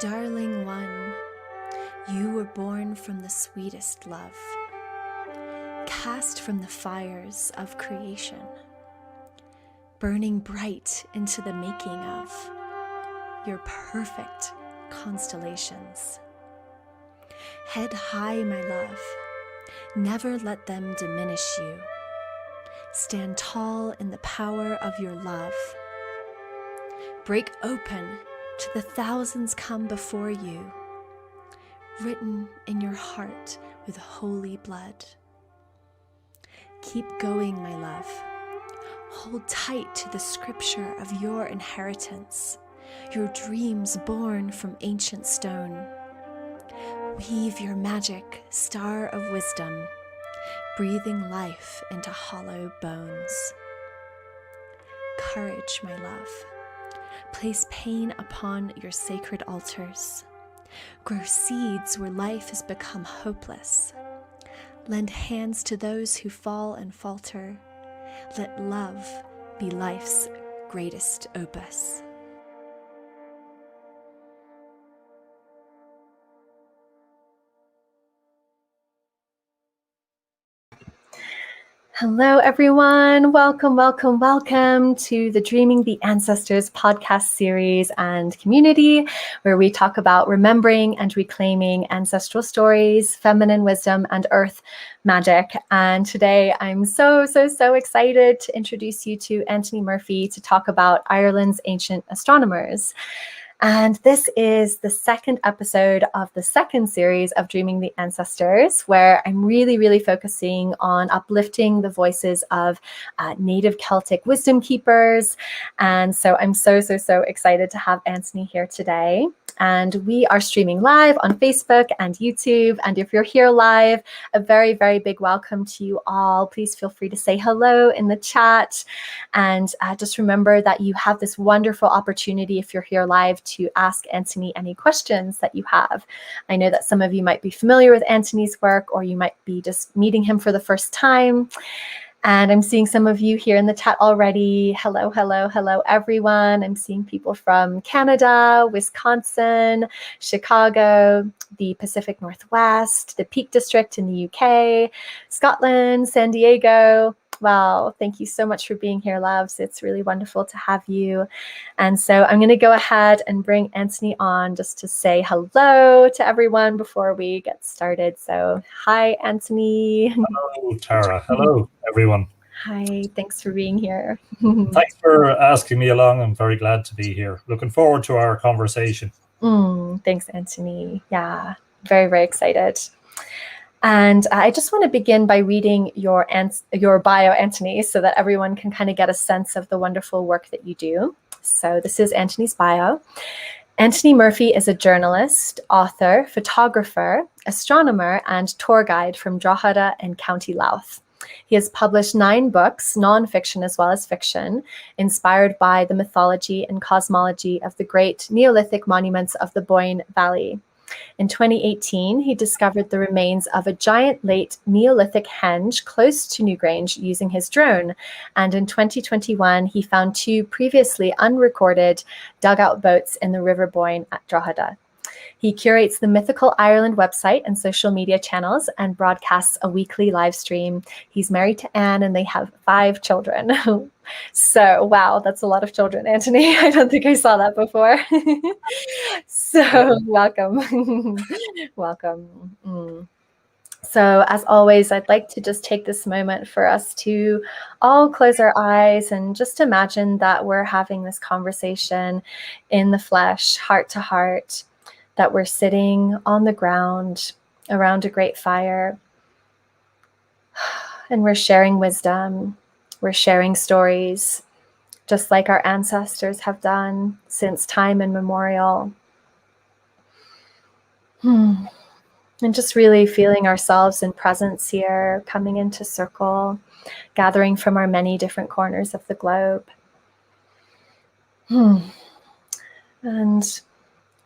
Darling one, you were born from the sweetest love, cast from the fires of creation, burning bright into the making of your perfect constellations. Head high, my love, never let them diminish you. Stand tall in the power of your love. Break open to the thousands come before you, written in your heart with holy blood. Keep going, my love. Hold tight to the scripture of your inheritance, your dreams born from ancient stone. Weave your magic star of wisdom, breathing life into hollow bones. Courage, my love. Place pain upon your sacred altars. Grow seeds where life has become hopeless. Lend hands to those who fall and falter. Let love be life's greatest opus. Hello, everyone. Welcome, welcome, welcome to the Dreaming the Ancestors podcast series and community, where we talk about remembering and reclaiming ancestral stories, feminine wisdom, and earth magic. And today I'm so excited to introduce you to Anthony Murphy to talk about Ireland's ancient astronomers. And this is the second episode of the second series of Dreaming the Ancestors, where I'm really focusing on uplifting the voices of native Celtic wisdom keepers. And so I'm so excited to have Anthony here today. And we are streaming live on Facebook and YouTube. And if you're here live, a very big welcome to you all. Please feel free to say hello in the chat. And just remember that you have this wonderful opportunity, if you're here live, to ask Anthony any questions that you have. I know that some of you might be familiar with Anthony's work, or you might be just meeting him for the first time. And I'm seeing some of you here in the chat already. Hello, everyone. I'm seeing people from Canada, Wisconsin, Chicago, the Pacific Northwest, the Peak District in the UK, Scotland, San Diego. Wow, thank you so much for being here, loves. It's really wonderful to have you. And so I'm going to go ahead and bring Anthony on just to say hello to everyone before we get started. So hi, Anthony. Hello, Tara. Hello, everyone. Hi, thanks for being here. Thanks for asking me along. I'm very glad to be here. Looking forward to our conversation. Thanks, Anthony. Yeah, very excited. And I just want to begin by reading your bio, Anthony, so that everyone can kind of get a sense of the wonderful work that you do. So this is Anthony's bio. Anthony Murphy is a journalist, author, photographer, astronomer, and tour guide from Drogheda in County Louth. He has published 9 books, nonfiction as well as fiction, inspired by the mythology and cosmology of the great Neolithic monuments of the Boyne Valley. In 2018, he discovered the remains of a giant late Neolithic henge close to Newgrange using his drone. And in 2021, he found 2 previously unrecorded dugout boats in the River Boyne at Drogheda. He curates the Mythical Ireland website and social media channels and broadcasts a weekly live stream. He's married to Anne and they have 5 children. So, wow, that's a lot of children, Anthony. I don't think I saw that before. So, welcome. Welcome. So, as always, I'd like to just take this moment for us to all close our eyes and just imagine that we're having this conversation in the flesh, heart to heart, that we're sitting on the ground around a great fire, and we're sharing wisdom, we're sharing stories, just like our ancestors have done since time immemorial. And just really feeling ourselves in presence here, coming into circle, gathering from our many different corners of the globe. And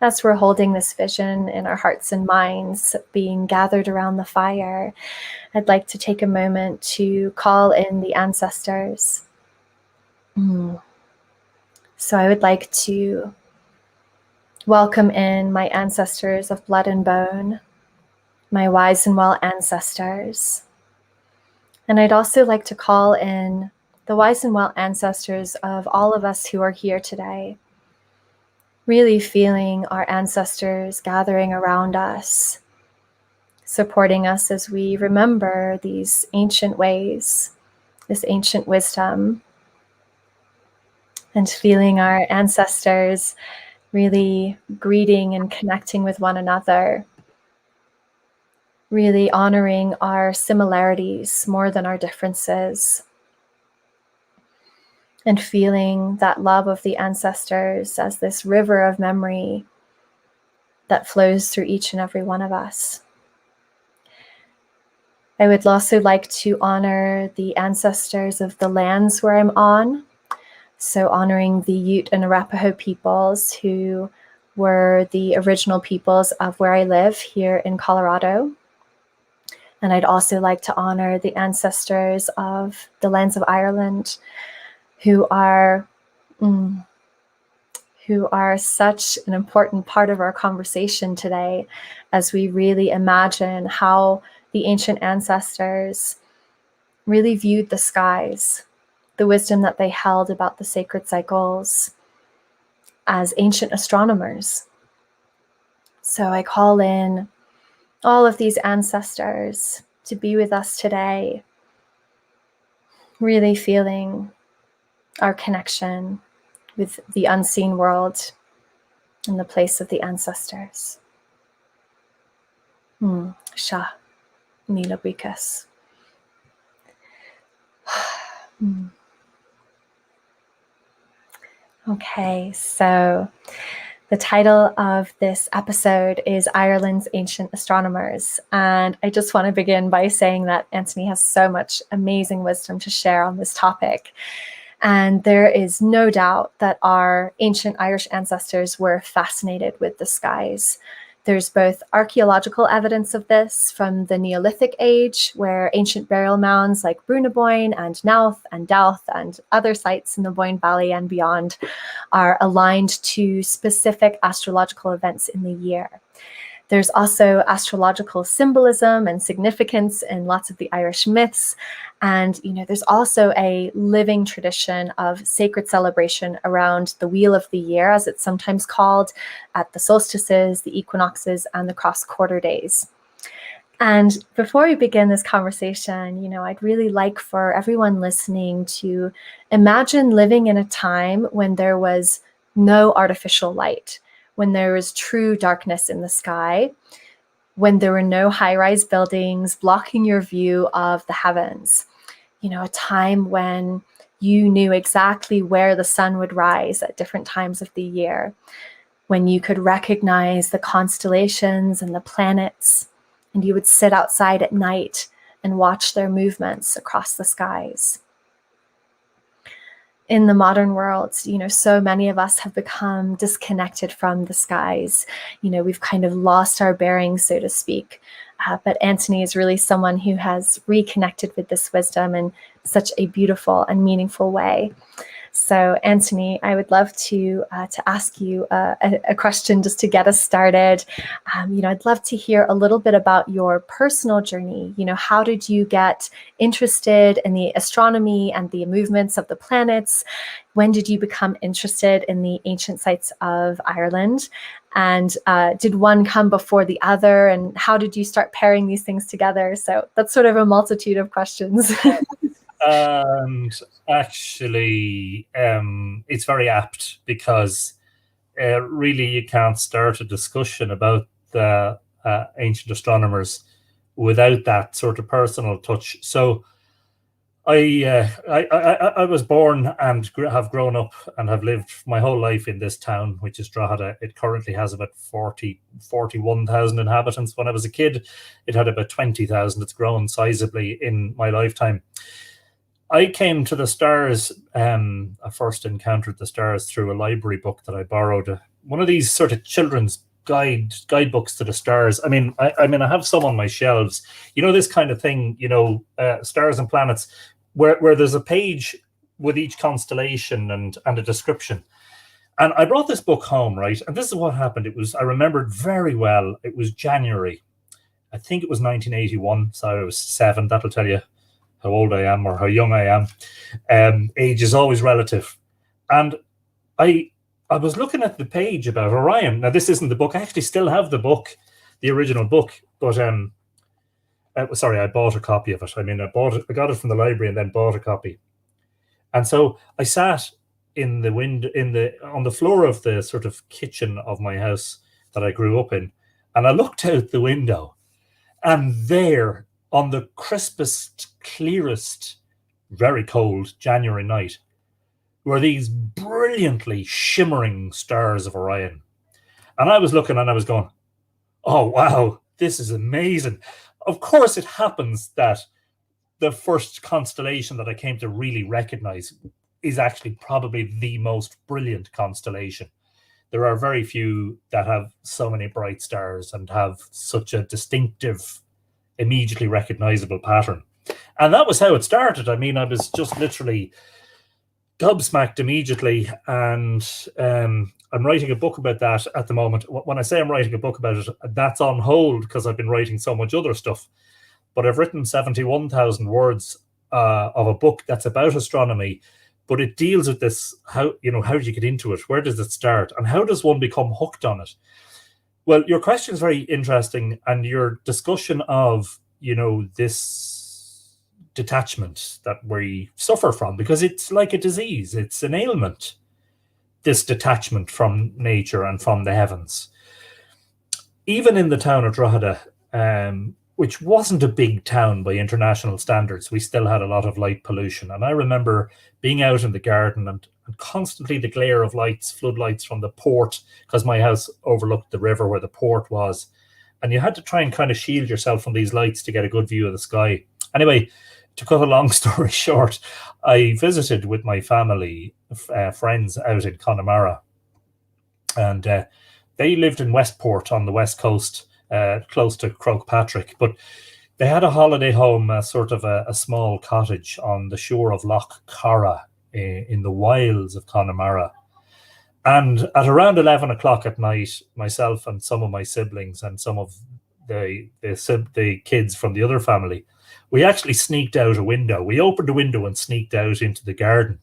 as we're holding this vision in our hearts and minds, being gathered around the fire, I'd like to take a moment to call in the ancestors. So I would like to welcome in my ancestors of blood and bone, my wise and well ancestors. And I'd also like to call in the wise and well ancestors of all of us who are here today, really feeling our ancestors gathering around us, supporting us as we remember these ancient ways, this ancient wisdom, and feeling our ancestors really greeting and connecting with one another, really honoring our similarities more than our differences, and feeling that love of the ancestors as this river of memory that flows through each and every one of us. I would also like to honor the ancestors of the lands where I'm on. So honoring the Ute and Arapaho peoples who were the original peoples of where I live here in Colorado. And I'd also like to honor the ancestors of the lands of Ireland who are such an important part of our conversation today as we really imagine how the ancient ancestors really viewed the skies, the wisdom that they held about the sacred cycles as ancient astronomers. So I call in all of these ancestors to be with us today, really feeling our connection with the unseen world in the place of the ancestors. Sha, Nila Bikas. Okay, so the title of this episode is Ireland's Ancient Astronomers. And I just want to begin by saying that Anthony has so much amazing wisdom to share on this topic. And there is no doubt that our ancient Irish ancestors were fascinated with the skies. There's both archeological evidence of this from the Neolithic age, where ancient burial mounds like Brunaboyne and Knowth and Douth and other sites in the Boyne Valley and beyond are aligned to specific astrological events in the year. There's also astrological symbolism and significance in lots of the Irish myths. And, there's also a living tradition of sacred celebration around the wheel of the year, as it's sometimes called, at the solstices, the equinoxes, and the cross-quarter days. And before we begin this conversation, I'd really like for everyone listening to imagine living in a time when there was no artificial light, when there was true darkness in the sky, when there were no high-rise buildings blocking your view of the heavens. A time when you knew exactly where the sun would rise at different times of the year, when you could recognize the constellations and the planets, and you would sit outside at night and watch their movements across the skies. In the modern world, so many of us have become disconnected from the skies. We've kind of lost our bearings, so to speak. But Anthony is really someone who has reconnected with this wisdom in such a beautiful and meaningful way. So, Anthony, I would love to ask you a question just to get us started. I'd love to hear a little bit about your personal journey. How did you get interested in the astronomy and the movements of the planets? When did you become interested in the ancient sites of Ireland? And did one come before the other? And how did you start pairing these things together? So that's sort of a multitude of questions. And actually, it's very apt because really you can't start a discussion about the ancient astronomers without that sort of personal touch. So I was born and have grown up and have lived my whole life in this town, which is Drogheda. It currently has about 41,000 inhabitants. When I was a kid, it had about 20,000. It's grown sizably in my lifetime. I came to the stars, I first encountered the stars through a library book that I borrowed. One of these sort of children's guidebooks to the stars. I mean, I have some on my shelves. This kind of thing, stars and planets, where there's a page with each constellation and a description. And I brought this book home, right? And this is what happened. I remembered very well. It was January. I think it was 1981. So I was 7. That'll tell you how old I am or how young I am. Age is always relative. And I was looking at the page about Orion. Now, this isn't the book. I actually still have the book, the original book. But sorry, I bought a copy of it. I mean, I got it from the library and then bought a copy. And so I sat on the floor of the sort of kitchen of my house that I grew up in, and I looked out the window, and there, on the crispest, clearest, very cold January night, were these brilliantly shimmering stars of Orion. And I was looking and I was going, oh, wow, this is amazing. Of course, it happens that the first constellation that I came to really recognize is actually probably the most brilliant constellation. There are very few that have so many bright stars and have such a distinctive, immediately recognizable pattern. And that was how it started. I mean, I was just literally gobsmacked immediately. And I'm writing a book about that at the moment. When I say I'm writing a book about it, that's on hold because I've been writing so much other stuff. But I've written 71,000 words of a book that's about astronomy, but it deals with this, how do you get into it? Where does it start? And how does one become hooked on it? Well, your question is very interesting, and your discussion of, this detachment that we suffer from, because it's like a disease, it's an ailment, this detachment from nature and from the heavens. Even in the town of Drogheda, which wasn't a big town by international standards, we still had a lot of light pollution. And I remember being out in the garden and constantly the glare of lights, floodlights from the port, because my house overlooked the river where the port was. And you had to try and kind of shield yourself from these lights to get a good view of the sky. Anyway, to cut a long story short, I visited with my family, friends out in Connemara. And they lived in Westport on the west coast, close to Croagh-Patrick, but they had a holiday home, sort of a small cottage on the shore of Loch Cara in the wilds of Connemara. And at around 11 o'clock at night, myself and some of my siblings and some of the kids from the other family, we actually sneaked out a window. We opened a window and sneaked out into the garden.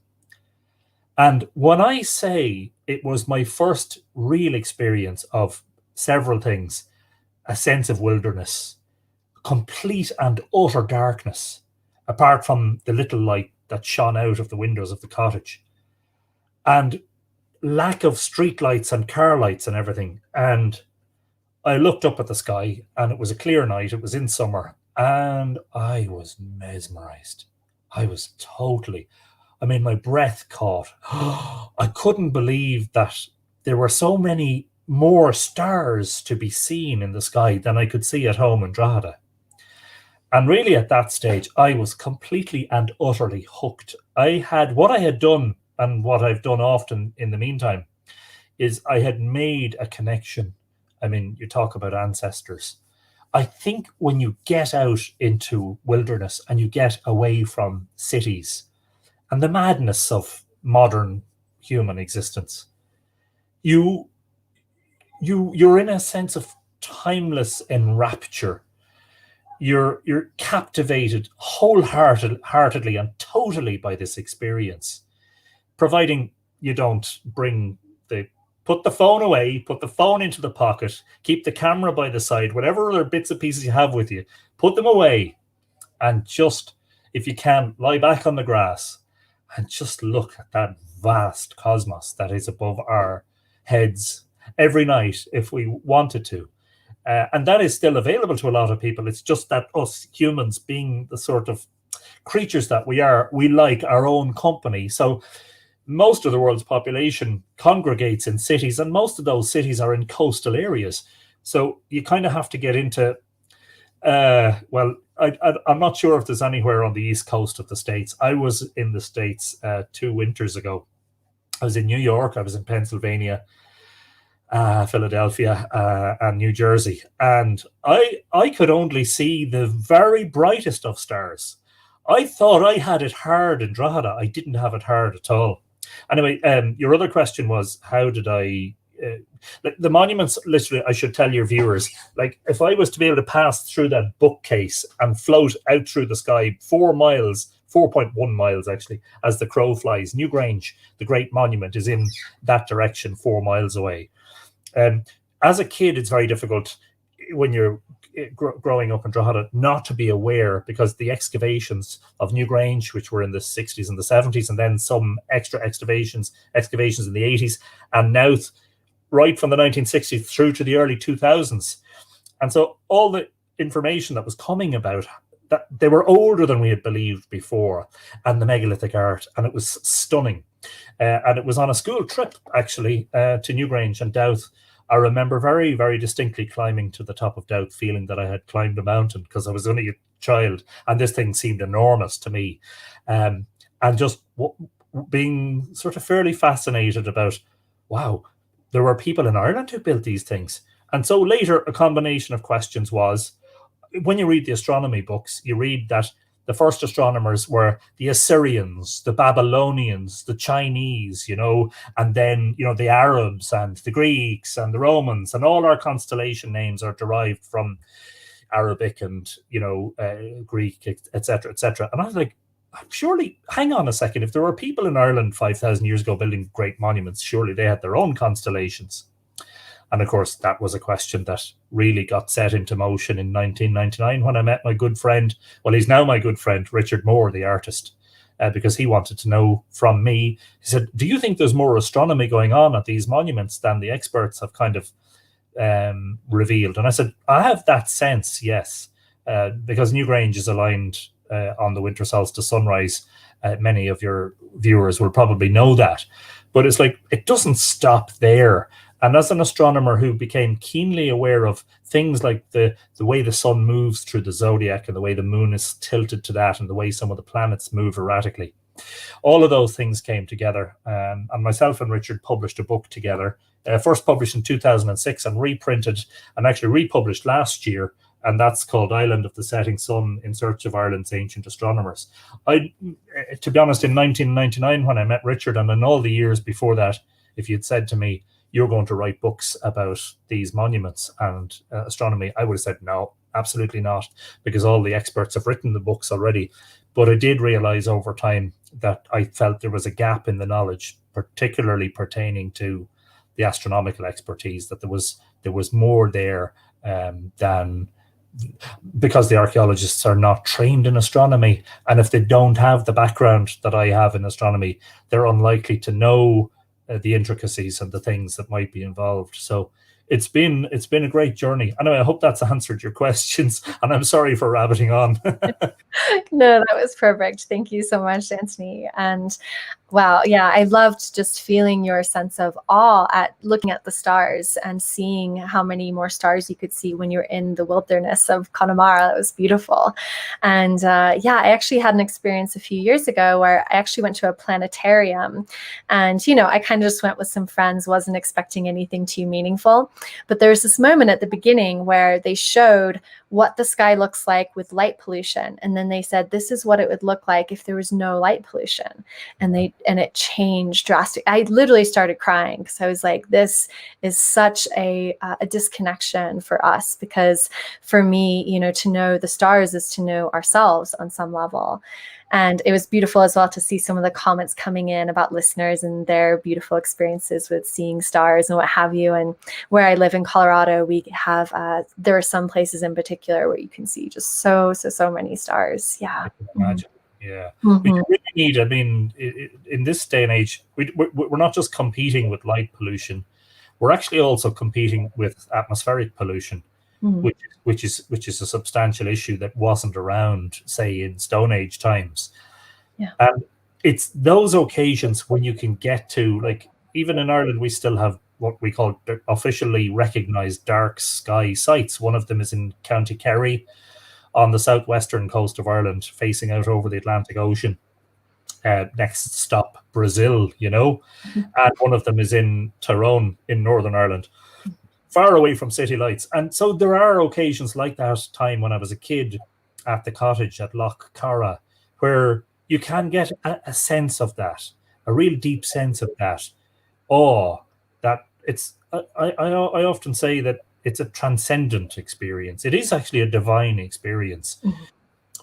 And when I say it was my first real experience of several things, a sense of wilderness, complete and utter darkness, apart from the little light that shone out of the windows of the cottage, and lack of street lights and car lights and everything. And I looked up at the sky, and it was a clear night. It was in summer, and I was mesmerized. I was totally, my breath caught. I couldn't believe that there were so many more stars to be seen in the sky than I could see at home in Drogheda. And really at that stage, I was completely and utterly hooked. What I had done, and what I've done often in the meantime, is I had made a connection. You talk about ancestors. I think when you get out into wilderness and you get away from cities and the madness of modern human existence, you're in a sense of timeless enrapture. You're captivated wholeheartedly and totally by this experience, providing you don't put the phone away, put the phone into the pocket, keep the camera by the side, whatever other bits and pieces you have with you, put them away, and just, if you can, lie back on the grass and just look at that vast cosmos that is above our heads every night if we wanted to. And that is still available to a lot of people. It's just that us humans, being the sort of creatures that we are, we like our own company. So most of the world's population congregates in cities, and most of those cities are in coastal areas. So you kind of have to get into, I'm not sure if there's anywhere on the east coast of the States. I was in the States 2 winters ago. I was in New York, I was in Pennsylvania, Philadelphia, and New Jersey. And I could only see the very brightest of stars. I thought I had it hard in Drogheda. I didn't have it hard at all. Anyway, your other question was, how did I... the monuments, literally, I should tell your viewers, like if I was to be able to pass through that bookcase and float out through the sky 4 miles, 4.1 miles actually, as the crow flies, Newgrange, the great monument, is in that direction 4 miles away. As a kid, it's very difficult when you're growing up in Drogheda not to be aware, because the excavations of Newgrange, which were in the 60s and the 70s, and then some extra excavations in the 80s, and now right from the 1960s through to the early 2000s. And so all the information that was coming about that, they were older than we had believed before, and the megalithic art, and it was stunning. And it was on a school trip, actually, to Newgrange and Douth. I remember very, very distinctly climbing to the top of Douth, feeling that I had climbed a mountain, because I was only a child, and this thing seemed enormous to me. And just being sort of fairly fascinated about, wow, there were people in Ireland who built these things. And so later, a combination of questions was, when you read the astronomy books, you read that the first astronomers were the Assyrians, the Babylonians, the Chinese, and then, the Arabs and the Greeks and the Romans, and all our constellation names are derived from Arabic and, Greek, etc., etc. And I was like, surely, hang on a second, if there were people in Ireland 5,000 years ago building great monuments, surely they had their own constellations. And of course, that was a question that really got set into motion in 1999 when I met my good friend, well, he's now my good friend, Richard Moore, the artist, because he wanted to know from me. He said, do you think there's more astronomy going on at these monuments than the experts have kind of revealed? And I said, I have that sense, yes, because Newgrange is aligned on the winter solstice sunrise. Many of your viewers will probably know that. But it's like, it doesn't stop there. And as an astronomer who became keenly aware of things like the way the sun moves through the zodiac, and the way the moon is tilted to that, and the way some of the planets move erratically, all of those things came together. And myself and Richard published a book together, first published in 2006 and reprinted and actually republished last year. And that's called Island of the Setting Sun, in Search of Ireland's Ancient Astronomers. To be honest, in 1999, when I met Richard, and in all the years before that, if you'd said to me, you're going to write books about these monuments and astronomy, I would have said, no, absolutely not, because all the experts have written the books already. But I did realize over time that I felt there was a gap in the knowledge, particularly pertaining to the astronomical expertise, that there was more there than... because the archaeologists are not trained in astronomy, and if they don't have the background that I have in astronomy, they're unlikely to know the intricacies and the things that might be involved. So it's been a great journey. Anyway, I hope that's answered your questions, and I'm sorry for rabbiting on. No, that was perfect. Thank you so much, Anthony. And wow, yeah, I loved just feeling your sense of awe at looking at the stars and seeing how many more stars you could see when you're in the wilderness of Connemara. It was beautiful. And yeah, I actually had an experience a few years ago where I actually went to a planetarium, and I kind of just went with some friends, wasn't expecting anything too meaningful. But there was this moment at the beginning where they showed what the sky looks like with light pollution, and then they said this is what it would look like if there was no light pollution, and it changed drastically. I literally started crying because I was like, this is such a disconnection for us, because for me, to know the stars is to know ourselves on some level. And it was beautiful as well to see some of the comments coming in about listeners and their beautiful experiences with seeing stars and what have you. And where I live in Colorado, we have, there are some places in particular where you can see just so many stars. Yeah. I can imagine. Yeah. Mm-hmm. We really need, I mean, in this day and age, we're not just competing with light pollution, we're actually also competing with atmospheric pollution. Mm-hmm. which is a substantial issue that wasn't around, say, in Stone Age times. Yeah. And it's those occasions when you can get to, like, even in Ireland, we still have what we call officially recognized dark sky sites. One of them is in County Kerry on the southwestern coast of Ireland, facing out over the Atlantic Ocean. Next stop, Brazil, Mm-hmm. And one of them is in Tyrone in Northern Ireland, far away from city lights. And so there are occasions like that time when I was a kid at the cottage at Loch Cara, where you can get a sense of that. a real deep sense of that awe. That it's I often say that it's a transcendent experience. It is actually a divine experience. Mhm.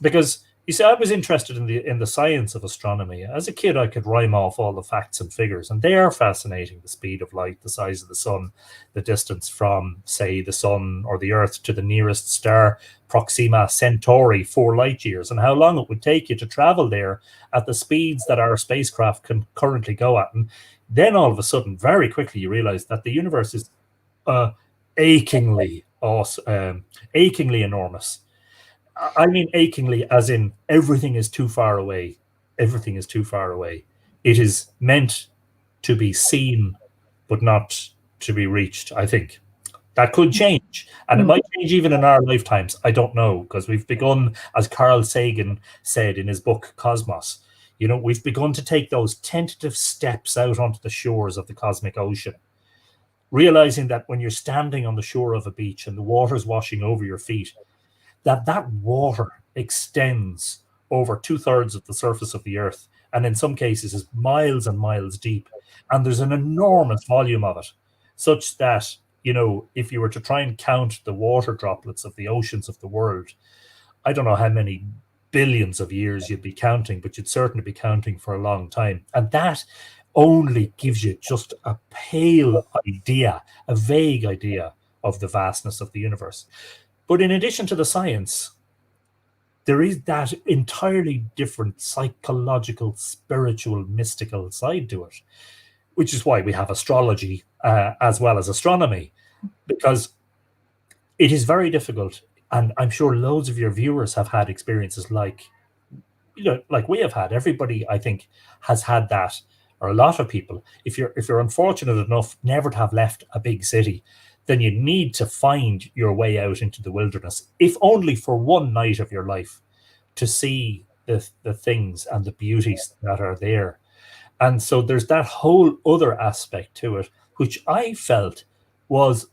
Because you see, I was interested in the science of astronomy. As a kid, I could rhyme off all the facts and figures, and they are fascinating. The speed of light, the size of the sun, the distance from, say, the sun or the Earth to the nearest star, Proxima Centauri, 4 light years, and how long it would take you to travel there at the speeds that our spacecraft can currently go at. And then all of a sudden, very quickly, you realize that the universe is uh, achingly awesome, achingly enormous. I mean, achingly, as in everything is too far away. Everything is too far away. It is meant to be seen, but not to be reached, I think. That could change. And it might change even in our lifetimes. I don't know, because we've begun, as Carl Sagan said in his book Cosmos, we've begun to take those tentative steps out onto the shores of the cosmic ocean, realizing that when you're standing on the shore of a beach and the water's washing over your feet, that water extends over 2/3 of the surface of the earth, and in some cases is miles and miles deep. And there's an enormous volume of it, such that, if you were to try and count the water droplets of the oceans of the world, I don't know how many billions of years you'd be counting, but you'd certainly be counting for a long time. And that only gives you just a pale idea, a vague idea of the vastness of the universe. But in addition to the science, there is that entirely different psychological, spiritual, mystical side to it, which is why we have astrology as well as astronomy, because it is very difficult. And I'm sure loads of your viewers have had experiences like we have had. Everybody, I think, has had that, or a lot of people. If you're unfortunate enough never to have left a big city, then you need to find your way out into the wilderness, if only for one night of your life, to see the things and the beauties that are there. And so there's that whole other aspect to it, which I felt was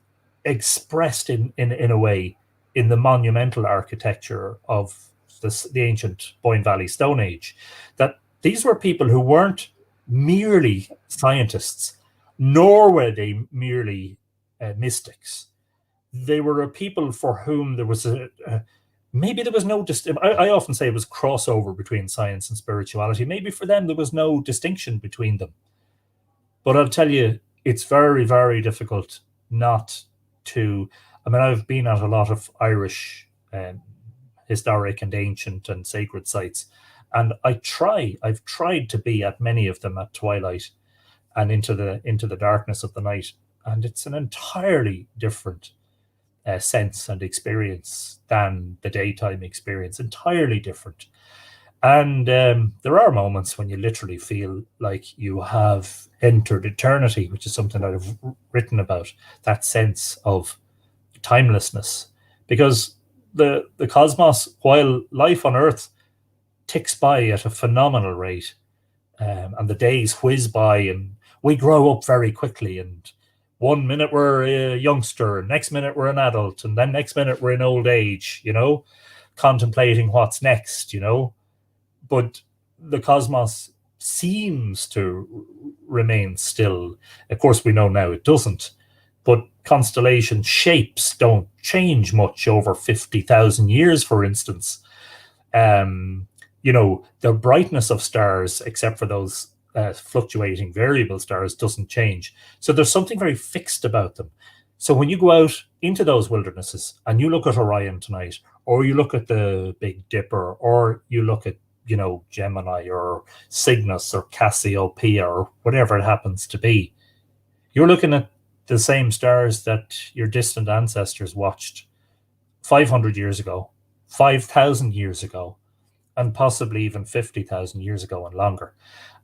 expressed in a way in the monumental architecture of the ancient Boyne Valley Stone Age, that these were people who weren't merely scientists, nor were they merely mystics. They were a people for whom there was maybe there was no I often say it was crossover between science and spirituality. Maybe for them there was no distinction between them. But I'll tell you, it's very, very difficult not to. I mean, I've been at a lot of Irish historic and ancient and sacred sites, and I've tried to be at many of them at twilight and into the darkness of the night, and it's an entirely different sense and experience than the daytime experience. Entirely different. And there are moments when you literally feel like you have entered eternity, which is something that I've written about, that sense of timelessness. Because the cosmos, while life on Earth ticks by at a phenomenal rate, and the days whiz by, and we grow up very quickly, and one minute we're a youngster, next minute we're an adult, and then next minute we're in old age, contemplating what's next, But the cosmos seems to remain still. Of course, we know now it doesn't. But constellation shapes don't change much over 50,000 years, for instance. The brightness of stars, except for those fluctuating variable stars, doesn't change. So there's something very fixed about them. So when you go out into those wildernesses and you look at Orion tonight, or you look at the Big Dipper, or you look at Gemini or Cygnus or Cassiopeia or whatever it happens to be, you're looking at the same stars that your distant ancestors watched 500 years ago, 5,000 years ago, and possibly even 50,000 years ago and longer.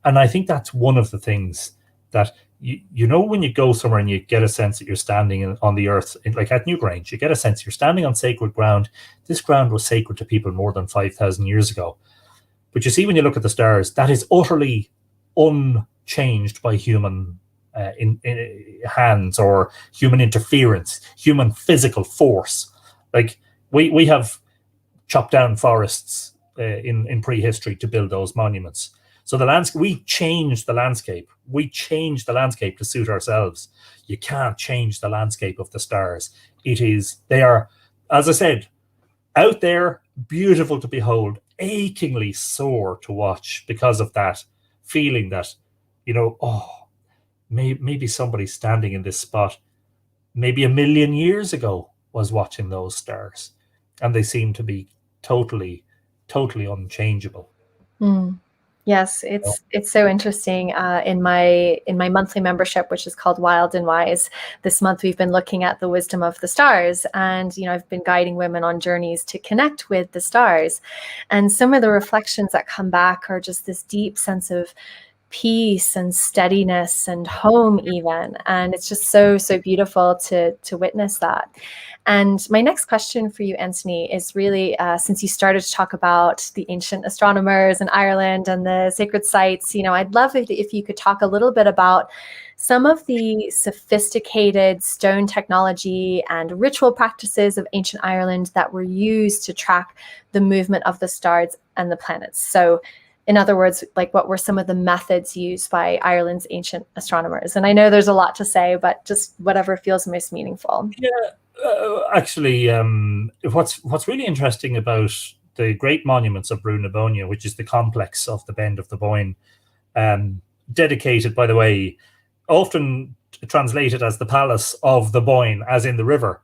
And I think that's one of the things that, when you go somewhere and you get a sense that you're standing on the earth, like at Newgrange, you get a sense you're standing on sacred ground. This ground was sacred to people more than 5,000 years ago. But you see, when you look at the stars, that is utterly unchanged by human in hands or human interference, human physical force. Like we have chopped down forests in prehistory to build those monuments. So the landscape, we changed the landscape. We changed the landscape to suit ourselves. You can't change the landscape of the stars. They are, as I said, out there, beautiful to behold, achingly sore to watch because of that feeling that, maybe somebody standing in this spot maybe 1,000,000 years ago was watching those stars, and they seem to be totally unchangeable. Yes, it's so interesting. In my monthly membership, which is called Wild and Wise, this month we've been looking at the wisdom of the stars, and I've been guiding women on journeys to connect with the stars, and some of the reflections that come back are just this deep sense of peace and steadiness and home even, and it's just so beautiful to witness that. And my next question for you, Anthony, is really since you started to talk about the ancient astronomers in Ireland and the sacred sites, I'd love if you could talk a little bit about some of the sophisticated stone technology and ritual practices of ancient Ireland that were used to track the movement of the stars and the planets. So in other words, like, what were some of the methods used by Ireland's ancient astronomers? And I know there's a lot to say, but just whatever feels most meaningful. Yeah, actually, what's really interesting about the great monuments of Brú na Bóinne, which is the complex of the Bend of the Boyne, dedicated, by the way, often translated as the Palace of the Boyne, as in the river.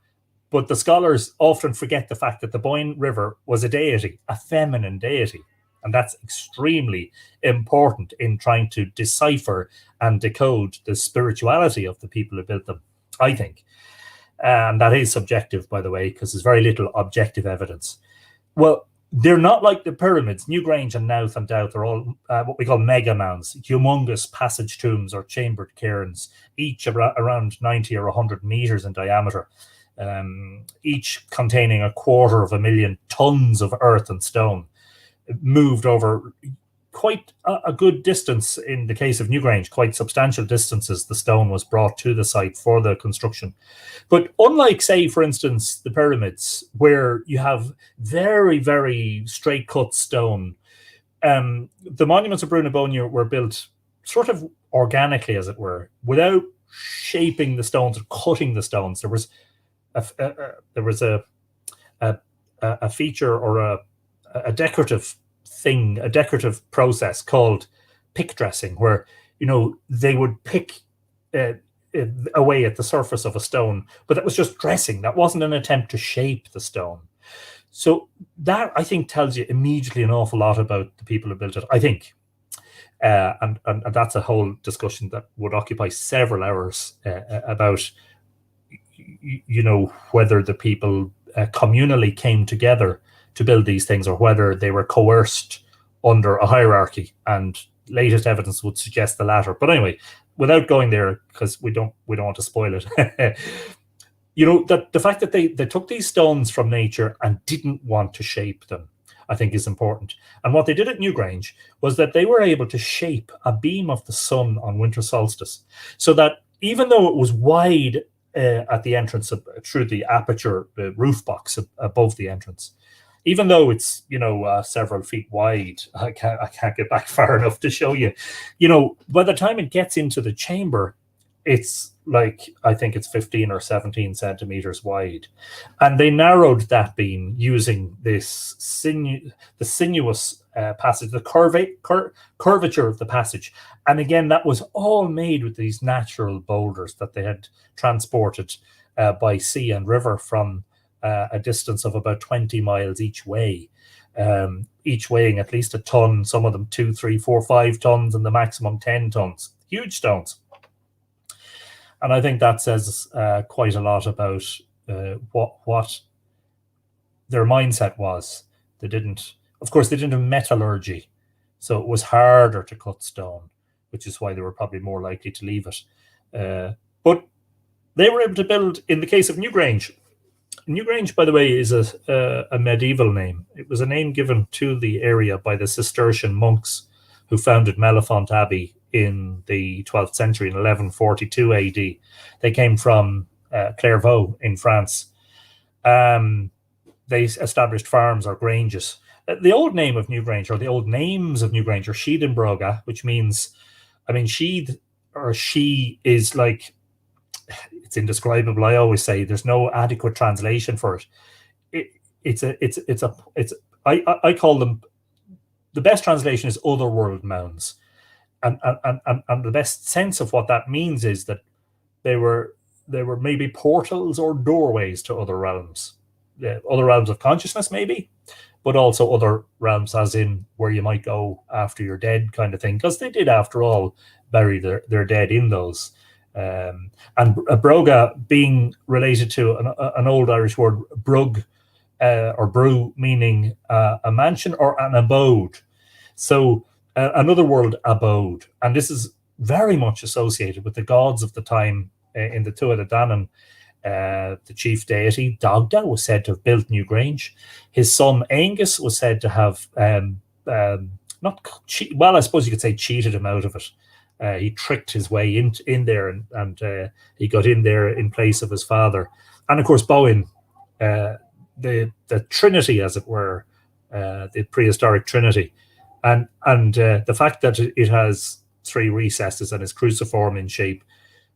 But the scholars often forget the fact that the Boyne River was a deity, a feminine deity. And that's extremely important in trying to decipher and decode the spirituality of the people who built them, I think. And that is subjective, by the way, because there's very little objective evidence. Well, they're not like the pyramids. Newgrange and Knowth and Doubt are all what we call mega mounds, humongous passage tombs or chambered cairns, each around 90 or 100 meters in diameter, each containing 250,000 tons of earth and stone, moved over quite a good distance. In the case of Newgrange, quite substantial distances, the stone was brought to the site for the construction. But unlike, say, for instance, the pyramids, where you have very, very straight cut stone, the monuments of Brú na Bóinne were built sort of organically, as it were, without shaping the stones or cutting the stones. There was a feature or a decorative thing, a decorative process called pick dressing, where they would pick away at the surface of a stone, but that was just dressing. That wasn't an attempt to shape the stone. So that, I think, tells you immediately an awful lot about the people who built it, I think. And that's a whole discussion that would occupy several hours about whether the people communally came together to build these things, or whether they were coerced under a hierarchy, and latest evidence would suggest the latter. But anyway, without going there, because we don't want to spoil it, that the fact that they took these stones from nature and didn't want to shape them, I think, is important. And what they did at Newgrange was that they were able to shape a beam of the sun on winter solstice, so that even though it was wide at the entrance through the aperture, the roof box above the entrance, even though it's several feet wide, I can't get back far enough to show you. By the time it gets into the chamber, it's like, I think it's 15 or 17 centimeters wide, and they narrowed that beam using this the sinuous passage, the curvature of the passage. And again, that was all made with these natural boulders that they had transported by sea and river from a distance of about 20 miles each way, each weighing at least a ton, some of them 2, 3, 4, 5 tons, and the maximum 10 tons. Huge stones. And I think that says quite a lot about what their mindset was. They didn't have metallurgy, so it was harder to cut stone, which is why they were probably more likely to leave it. But they were able to build, in the case of Newgrange. Newgrange, by the way, is a medieval name. It was a name given to the area by the Cistercian monks who founded Mellifont Abbey in the 12th century, in 1142 AD. They came from Clairvaux in France. They established farms or granges. the old name of Newgrange, or the old names of Newgrange, are Sheed and Broga, which means, I mean, Sheed or she is like, it's indescribable. I always say there's no adequate translation for it. I call them, the best translation is otherworld mounds, and the best sense of what that means is that they were maybe portals or doorways to other realms of consciousness, maybe, but also other realms, as in where you might go after you're dead, kind of thing, because they did, after all, bury their dead in those. And Broga being related to an old Irish word, brug, or brew, meaning a mansion or an abode. So another word, abode. And this is very much associated with the gods of the time in the Tuatha Dé Danann. The chief deity, Dagda, was said to have built Newgrange. His son, Angus, was said to have, I suppose you could say, cheated him out of it. He tricked his way in there, and he got in there in place of his father. And of course, Bowen, the Trinity, as it were, the prehistoric Trinity, and the fact that it has three recesses and is cruciform in shape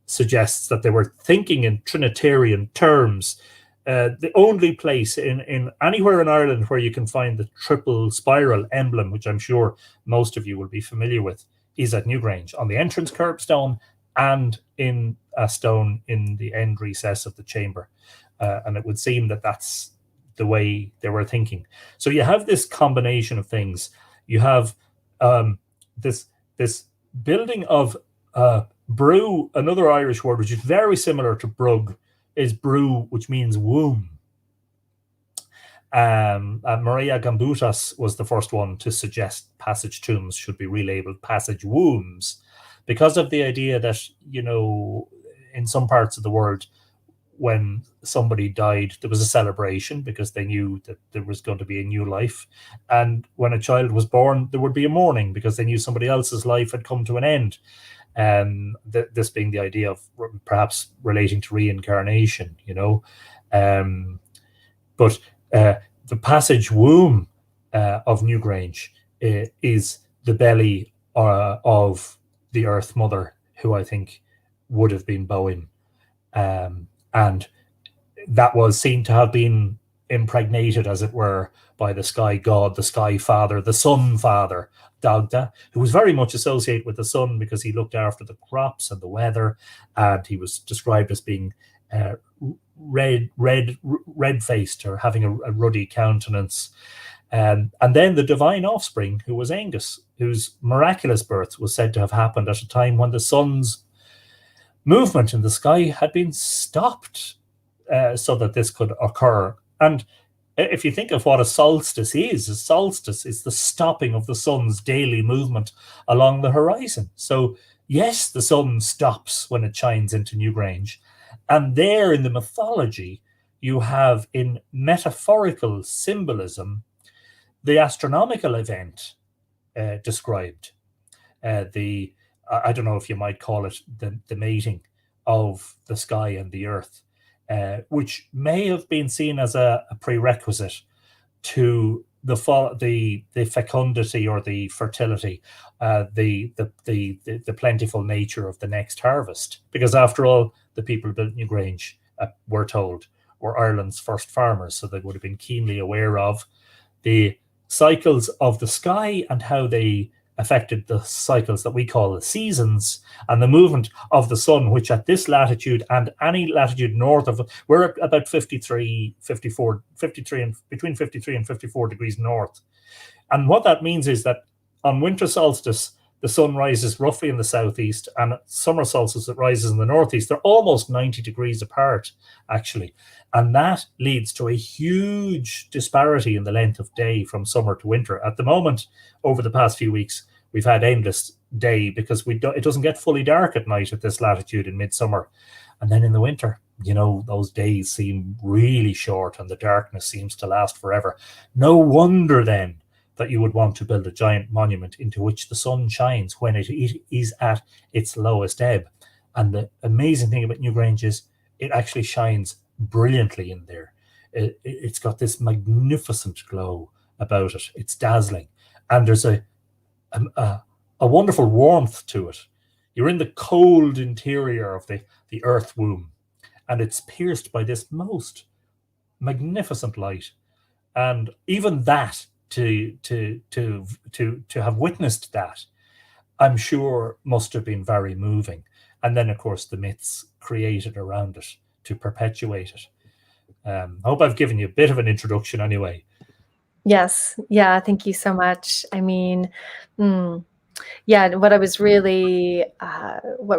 suggests that they were thinking in Trinitarian terms. The only place in anywhere in Ireland where you can find the triple spiral emblem, which I'm sure most of you will be familiar with, is at Newgrange, on the entrance curbstone and in a stone in the end recess of the chamber. And it would seem that that's the way they were thinking. So you have this combination of things. You have this building of brew, another Irish word which is very similar to brug, is brew, which means womb. Maria Gambutas was the first one to suggest passage tombs should be relabeled passage wombs, because of the idea that, you know, in some parts of the world, when somebody died, there was a celebration because they knew that there was going to be a new life. And when a child was born, there would be a mourning because they knew somebody else's life had come to an end. This being the idea of perhaps relating to reincarnation, you know. But the passage womb of Newgrange is the belly of the Earth Mother, who I think would have been Bowen. And that was seen to have been impregnated, as it were, by the sky god, the sky father, the sun father, Dagda, who was very much associated with the sun because he looked after the crops and the weather, and he was described as being red-faced, or having a ruddy countenance. And then the divine offspring, who was Angus, whose miraculous birth was said to have happened at a time when the sun's movement in the sky had been stopped, so that this could occur. And if you think of what a solstice is the stopping of the sun's daily movement along the horizon. So yes, the sun stops when it shines into Newgrange. And there in the mythology, you have, in metaphorical symbolism, the astronomical event described. I don't know if you might call it the mating of the sky and the earth, which may have been seen as a prerequisite to the fecundity or the fertility, the plentiful nature of the next harvest. Because after all, the people who built Newgrange, we're told, were Ireland's first farmers, so they would have been keenly aware of the cycles of the sky and how they affected the cycles that we call the seasons, and the movement of the sun, which at this latitude and any latitude north of, we're at about 53 and between 53 and 54 degrees north. And what that means is that on winter solstice, the sun rises roughly in the southeast, and at summer solstice, it rises in the northeast. They're almost 90 degrees apart, actually. And that leads to a huge disparity in the length of day from summer to winter. At the moment, over the past few weeks, we've had endless day because it doesn't get fully dark at night at this latitude in midsummer. And then in the winter, you know, those days seem really short and the darkness seems to last forever. No wonder then that you would want to build a giant monument into which the sun shines when it is at its lowest ebb. And the amazing thing about Newgrange is it actually shines brilliantly in there. It's got this magnificent glow, about it. It's dazzling. And there's a wonderful warmth to it. You're in the cold interior of the earth womb, and it's pierced by this most magnificent light. And even that, to have witnessed that, I'm sure must have been very moving. And then, of course, the myths created around it to perpetuate it. I hope I've given you a bit of an introduction anyway. Yes. Yeah. Thank you so much. I mean, yeah, what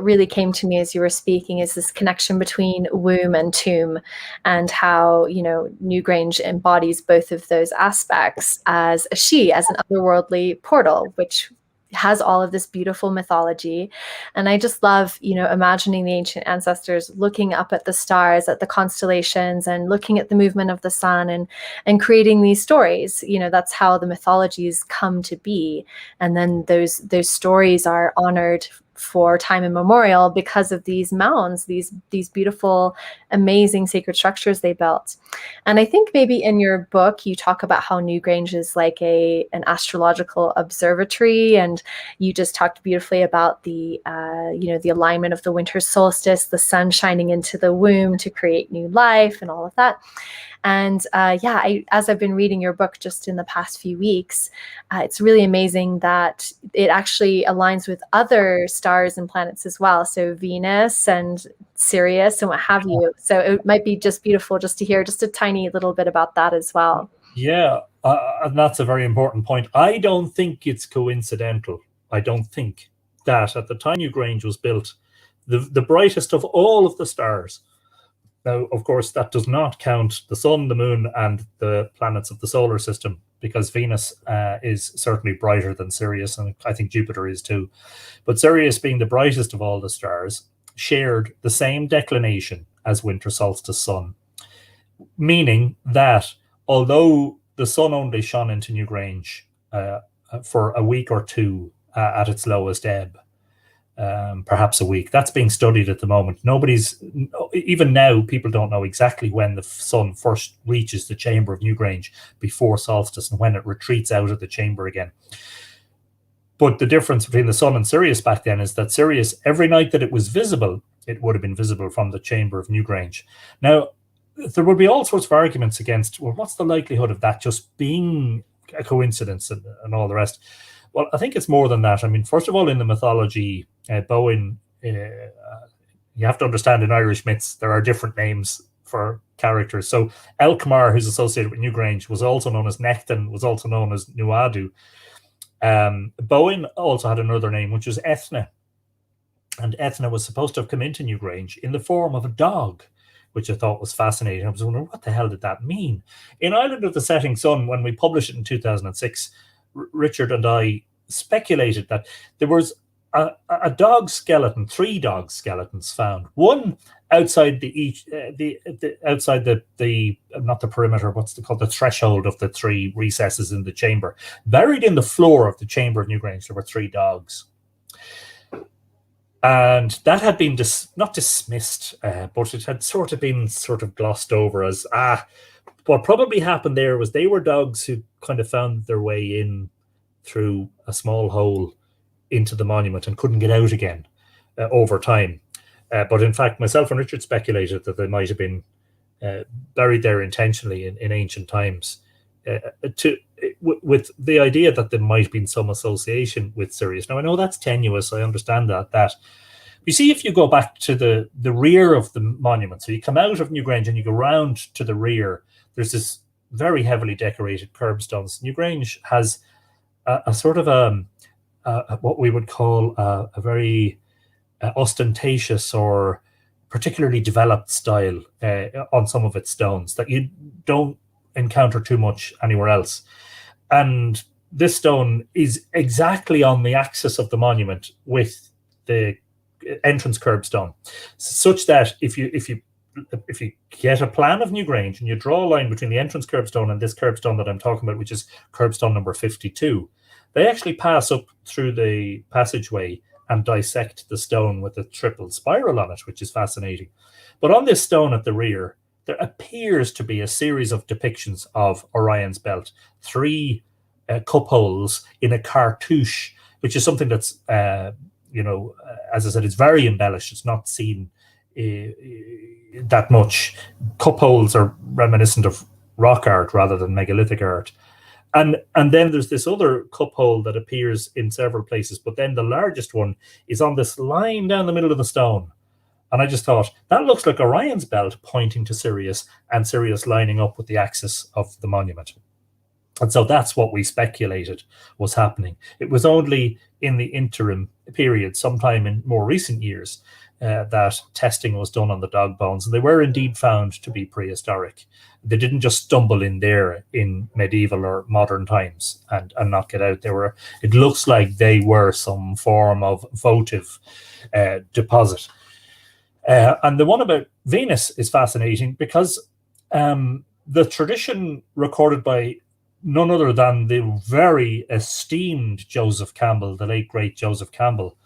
really came to me as you were speaking is this connection between womb and tomb, and how, Newgrange embodies both of those aspects as an otherworldly portal, which has all of this beautiful mythology. And I just love, imagining the ancient ancestors looking up at the stars, at the constellations, and looking at the movement of the sun, and creating these stories. That's how the mythologies come to be. And then those stories are honored for time immemorial because of these mounds, these beautiful, amazing sacred structures they built. And I think maybe in your book you talk about how Newgrange is like an astrological observatory, and you just talked beautifully about the the alignment of the winter solstice, the sun shining into the womb to create new life, and all of that. And as I've been reading your book just in the past few weeks, it's really amazing that it actually aligns with other stars and planets as well. So Venus and Sirius and what have you. So it might be just beautiful just to hear just a tiny little bit about that as well. Yeah, and that's a very important point. I don't think it's coincidental. I don't think that at the time Newgrange was built, the brightest of all of the stars. Now, of course, that does not count the sun, the moon, and the planets of the solar system, because Venus is certainly brighter than Sirius, and I think Jupiter is too. But Sirius, being the brightest of all the stars, shared the same declination as winter solstice sun, meaning that although the sun only shone into Newgrange for a week or two at its lowest ebb, perhaps a week. That's being studied at the moment. Even now, people don't know exactly when the sun first reaches the chamber of Newgrange before solstice and when it retreats out of the chamber again. But the difference between the sun and Sirius back then is that Sirius, every night that it was visible, it would have been visible from the chamber of Newgrange. Now, there would be all sorts of arguments against, well, what's the likelihood of that just being a coincidence and all the rest? Well, I think it's more than that. I mean, first of all, in the mythology, Bowen, you have to understand in Irish myths, there are different names for characters. So Elkmar, who's associated with Newgrange, was also known as Nectan, was also known as Nuadu. Bowen also had another name, which was Ethna. And Ethna was supposed to have come into Newgrange in the form of a dog, which I thought was fascinating. I was wondering, what the hell did that mean? In Island of the Setting Sun, when we published it in 2006, Richard and I speculated that there was a dog skeleton, 3 dog skeletons found. One outside outside the not the perimeter, what's it called, the threshold of the 3 recesses in the chamber. Buried in the floor of the chamber of Newgrange, there were 3 dogs. And that had been not dismissed, but it had been glossed over as, what probably happened there was they were dogs who kind of found their way in through a small hole into the monument and couldn't get out again over time. But in fact, myself and Richard speculated that they might have been buried there intentionally in ancient times, with the idea that there might have been some association with Sirius. Now, I know that's tenuous. I understand that. You see, if you go back to the rear of the monument, so you come out of Newgrange and you go round to the rear, there's this very heavily decorated curbstones. Newgrange has a sort of what we would call a very ostentatious or particularly developed style on some of its stones that you don't encounter too much anywhere else. And this stone is exactly on the axis of the monument with the entrance curbstone, such that if you get a plan of Newgrange and you draw a line between the entrance curbstone and this curbstone that I'm talking about, which is curbstone number 52, they actually pass up through the passageway and dissect the stone with a triple spiral on it, which is fascinating. But on this stone at the rear, there appears to be a series of depictions of Orion's belt, 3 cup holes in a cartouche, which is something that's, as I said, it's very embellished. It's not seen that much. Cup holes are reminiscent of rock art rather than megalithic art. And then there's this other cup hole that appears in several places, but then the largest one is on this line down the middle of the stone. And I just thought, that looks like Orion's belt pointing to Sirius, and Sirius lining up with the axis of the monument. And so that's what we speculated was happening. It was only in the interim period, sometime in more recent years, that testing was done on the dog bones. And they were indeed found to be prehistoric. They didn't just stumble in there in medieval or modern times and not get out. It looks like they were some form of votive deposit. And the one about Venus is fascinating because the tradition recorded by none other than the very esteemed Joseph Campbell, the late great Joseph Campbell,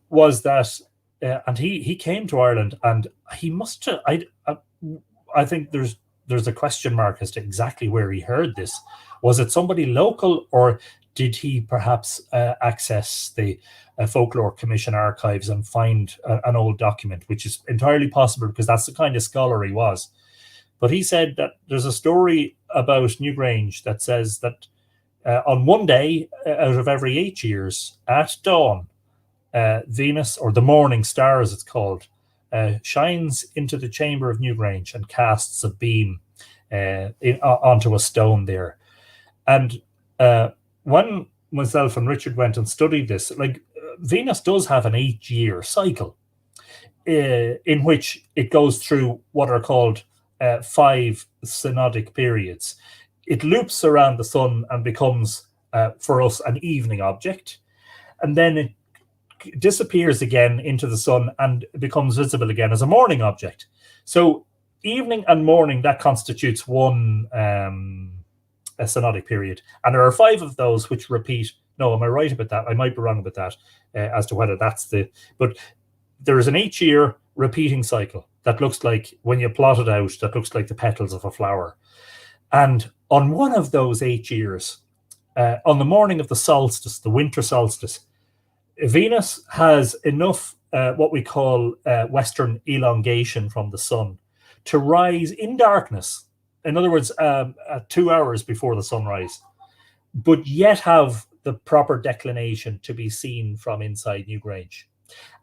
was that, and he came to Ireland, and he must have, I think there's a question mark as to exactly where he heard this. Was it somebody local, or did he perhaps access the Folklore Commission archives and find an old document, which is entirely possible because that's the kind of scholar he was. But he said that there's a story about Newgrange that says that on one day out of every 8 years at dawn, Venus, or the morning star as it's called, shines into the chamber of Newgrange and casts a beam onto a stone there. And when myself and Richard went and studied this, like, Venus does have an 8-year cycle in which it goes through what are called 5 synodic periods. It loops around the sun and becomes, for us, an evening object. And then it disappears again into the sun and becomes visible again as a morning object. So evening and morning, that constitutes one a synodic period. And there are 5 of those which repeat. No, am I right about that? I might be wrong about that as to whether that's but there is an 8-year repeating cycle that looks like, when you plot it out, that looks like the petals of a flower. And on one of those 8 years, on the morning of the solstice, the winter solstice, Venus has enough what we call western elongation from the sun to rise in darkness. In other words, 2 hours before the sunrise, but yet have the proper declination to be seen from inside Newgrange.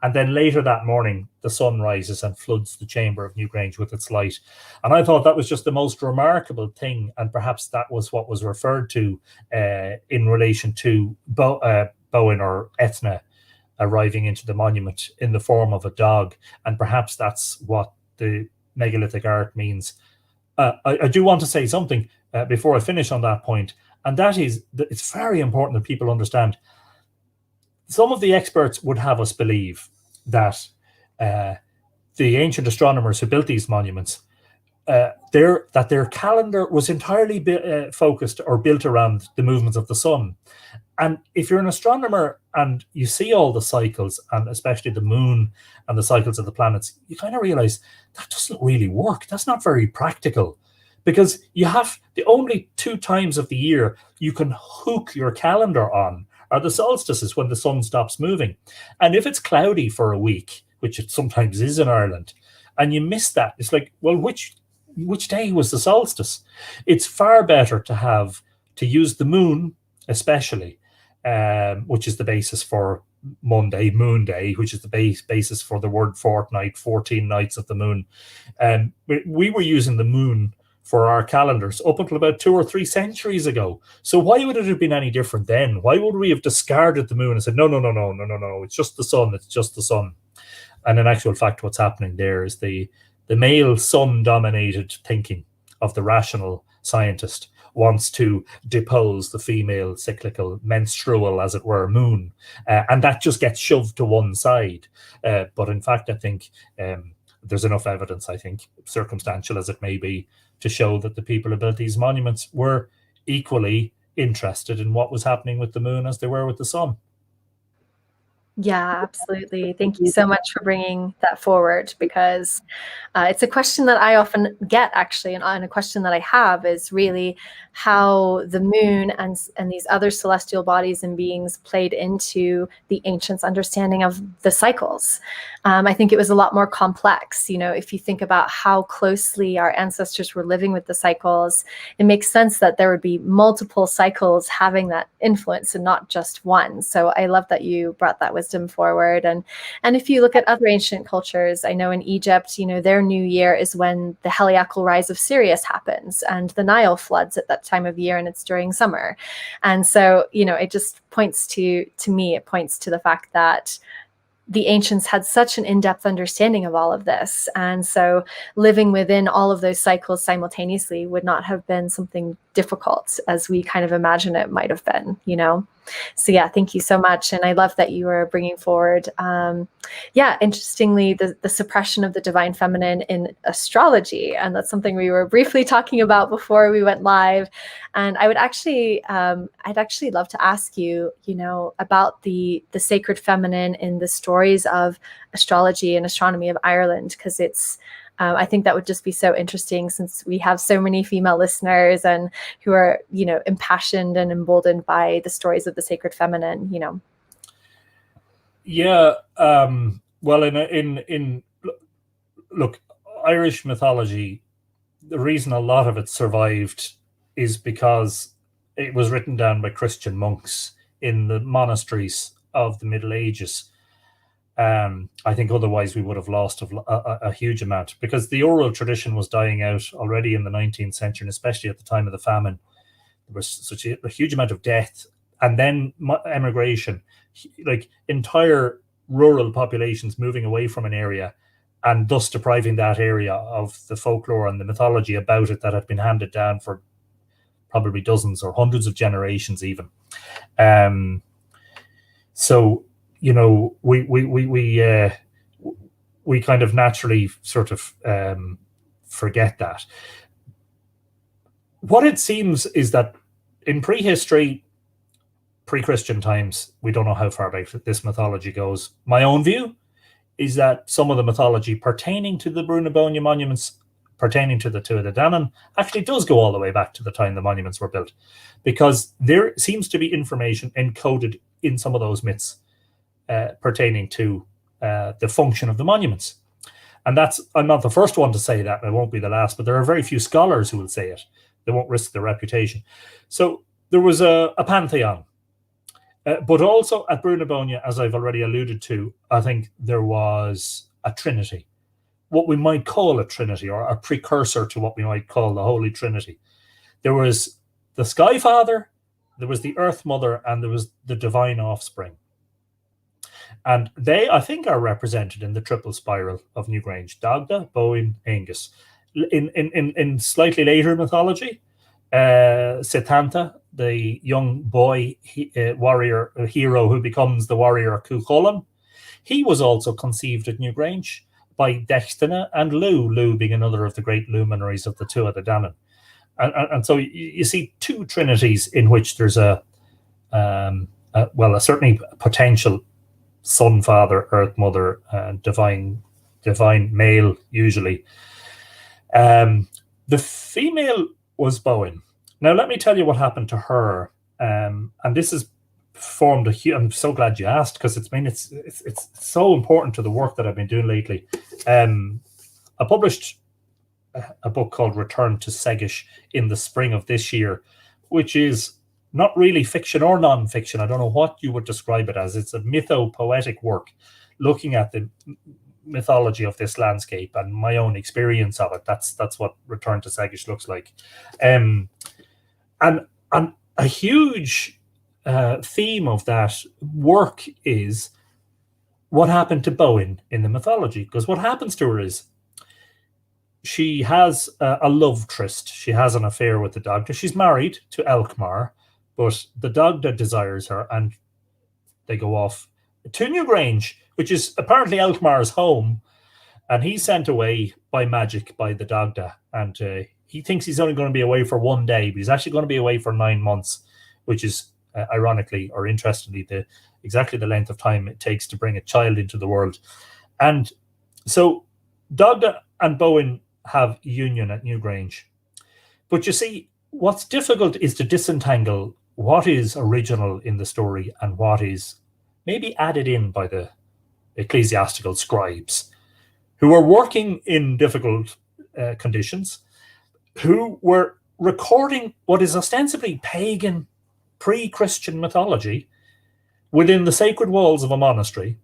And then later that morning, the sun rises and floods the chamber of Newgrange with its light. And I thought that was just the most remarkable thing. And perhaps that was what was referred to in relation to Bowen or Etna arriving into the monument in the form of a dog. And perhaps that's what the megalithic art means. I do want to say something before I finish on that point. And that is that it's very important that people understand. Some of the experts would have us believe that the ancient astronomers who built these monuments, their calendar was entirely focused or built around the movements of the sun. And if you're an astronomer and you see all the cycles, and especially the moon and the cycles of the planets, you kind of realize that doesn't really work. That's not very practical, because you have the only 2 times of the year you can hook your calendar on are the solstices, when the sun stops moving. And if it's cloudy for a week, which it sometimes is in Ireland, and you miss that, it's like, well, which day was the solstice? It's far better to use the moon, especially, which is the basis for Monday, Moon Day, which is the basis for the word fortnight, 14 nights of the moon. We were using the moon for our calendars up until about 2 or 3 centuries ago. So why would it have been any different then? Why would we have discarded the moon and said, no, it's just the sun, it's just the sun? And in actual fact, what's happening there is the male sun-dominated thinking of the rational scientist wants to depose the female cyclical, menstrual, as it were, moon. And that just gets shoved to one side. But in fact, I think there's enough evidence, I think, circumstantial as it may be, to show that the people who built these monuments were equally interested in what was happening with the moon as they were with the sun. Yeah, absolutely. Thank you so much for bringing that forward, because it's a question that I often get, actually, and a question that I have is really how the moon and these other celestial bodies and beings played into the ancients' understanding of the cycles. I think it was a lot more complex. You know, if you think about how closely our ancestors were living with the cycles, it makes sense that there would be multiple cycles having that influence and not just one. So I love that you brought that wisdom forward. And if you look at other ancient cultures, I know in Egypt, you know, their new year is when the heliacal rise of Sirius happens and the Nile floods at that time of year, and it's during summer. And so, you know, it just points to me, it points to the fact that the ancients had such an in-depth understanding of all of this. And so living within all of those cycles simultaneously would not have been something difficult as we kind of imagine it might have been, you know? So yeah, thank you so much. And I love that you are bringing forward, interestingly, the suppression of the divine feminine in astrology. And that's something we were briefly talking about before we went live. And I would actually, I'd actually love to ask you, you know, about the sacred feminine in the stories of astrology and astronomy of Ireland, because it's, I think that would just be so interesting, since we have so many female listeners and who are, you know, impassioned and emboldened by the stories of the sacred feminine, you know. Yeah. Well, in look, Irish mythology, the reason a lot of it survived is because it was written down by Christian monks in the monasteries of the Middle Ages. I think otherwise we would have lost a huge amount, because the oral tradition was dying out already in the 19th century, and especially at the time of the famine. There was such a huge amount of death, and then emigration, like entire rural populations moving away from an area, and thus depriving that area of the folklore and the mythology about it that had been handed down for probably dozens or hundreds of generations even. So, you know, we kind of naturally sort of forget that. What it seems is that in prehistory, pre-Christian times, we don't know how far back this mythology goes. My own view is that some of the mythology pertaining to the Brunabónia monuments, pertaining to the Tuatha De Danann, actually does go all the way back to the time the monuments were built, because there seems to be information encoded in some of those myths pertaining to the function of the monuments. And that's, I'm not the first one to say that, and I won't be the last, but there are very few scholars who will say it. They won't risk their reputation. So there was a pantheon. But also at Brunabónia, as I've already alluded to, I think there was a trinity, what we might call a trinity, or a precursor to what we might call the Holy Trinity. There was the Sky Father, there was the Earth Mother, and there was the divine offspring. And they, I think, are represented in the triple spiral of Newgrange: Dagda, Bowen, Angus. In slightly later mythology, Setanta, the young boy warrior hero who becomes the warrior Cuchulainn, he was also conceived at Newgrange by Dextena and Lu being another of the great luminaries of the Tuatha De Danann. And so you see two trinities in which there's a certainly potential Son, Father, Earth Mother, divine male usually. The female was Bowen. Now, let me tell you what happened to her. And this has formed I'm so glad you asked, because it's so important to the work that I've been doing lately. I published a book called Return to Segish in the spring of this year, which is not really fiction or non-fiction. I don't know what you would describe it as. It's a mytho-poetic work looking at the mythology of this landscape and my own experience of it. That's what Return to Segish looks like. And a huge theme of that work is what happened to Bowen in the mythology. Because what happens to her is she has a love tryst. She has an affair with the Dagda. She's married to Elkmar, but the Dagda desires her, and they go off to Newgrange, which is apparently Elkmar's home, and he's sent away by magic by the Dagda, and he thinks he's only going to be away for one day, but he's actually going to be away for 9 months, which is ironically or interestingly the exactly the length of time it takes to bring a child into the world. And so Dagda and Bowen have union at Newgrange. But you see, what's difficult is to disentangle what is original in the story and what is maybe added in by the ecclesiastical scribes, who were working in difficult conditions, who were recording what is ostensibly pagan, pre-Christian mythology within the sacred walls of a monastery,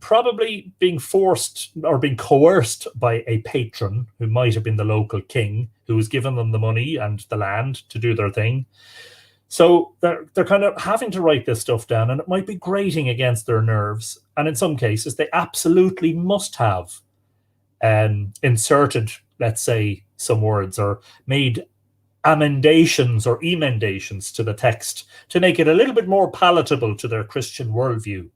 probably being forced or being coerced by a patron who might have been the local king, who was giving them the money and the land to do their thing. So they're kind of having to write this stuff down, and it might be grating against their nerves. And in some cases, they absolutely must have inserted, let's say, some words or made amendations or emendations to the text to make it a little bit more palatable to their Christian worldview.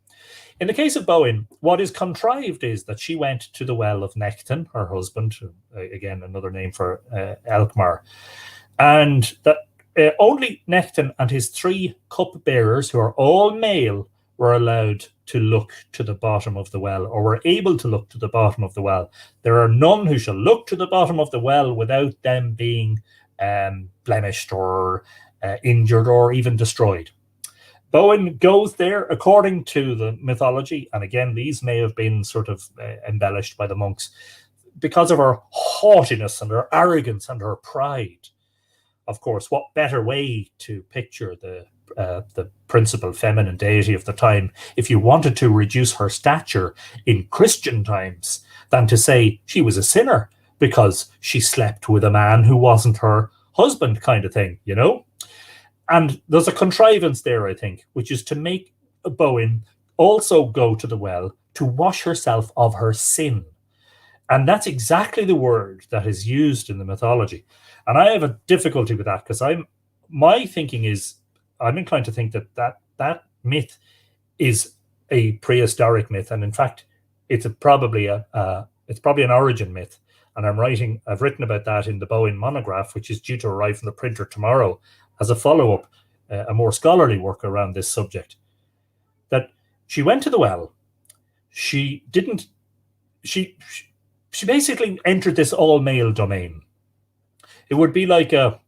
In the case of Bowen, what is contrived is that she went to the well of Necton, her husband, again, another name for Elkmar, and that only Necton and his 3 cupbearers, who are all male, were allowed to look to the bottom of the well, or were able to look to the bottom of the well. There are none who shall look to the bottom of the well without them being blemished or injured or even destroyed. Bowen goes there according to the mythology, and again, these may have been sort of embellished by the monks, because of her haughtiness and her arrogance and her pride. Of course, what better way to picture the principal feminine deity of the time, if you wanted to reduce her stature in Christian times, than to say she was a sinner because she slept with a man who wasn't her husband, kind of thing, you know? And there's a contrivance there, I think, which is to make Bowen also go to the well to wash herself of her sin. And that's exactly the word that is used in the mythology. And I have a difficulty with that, because my thinking is, I'm inclined to think that myth is a prehistoric myth, and in fact, it's probably an origin myth. And I've written about that in the Bowen monograph, which is due to arrive from the printer tomorrow as a follow-up, a more scholarly work around this subject. That she went to the well. She basically entered this all-male domain. It would be like a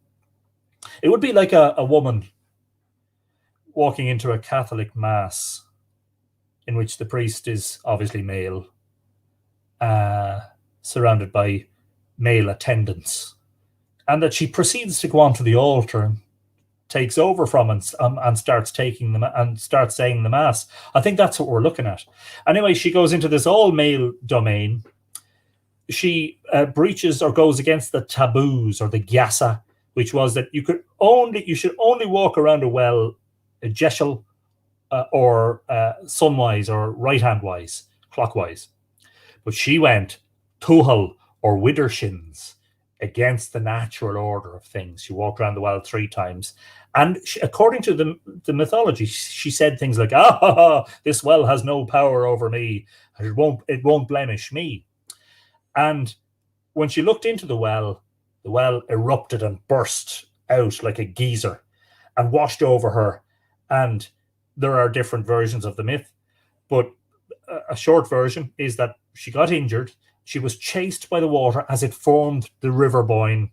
woman walking into a Catholic mass in which the priest is obviously male, surrounded by male attendants, and that she proceeds to go onto the altar and takes over from and starts taking them and starts saying the mass. I think that's what we're looking at. Anyway, she goes into this all-male domain. She breaches or goes against the taboos, or the gyasa, which was that you should only walk around a well, jeshel, or sunwise or right-hand wise, clockwise. But she went tuhal or widdershins, against the natural order of things. She walked around the well 3 times. And according to the mythology, she said things like, this well has no power over me. It won't blemish me. And when she looked into the well erupted and burst out like a geyser and washed over her. And there are different versions of the myth, but a short version is that she got injured. She was chased by the water as it formed the River Boyne,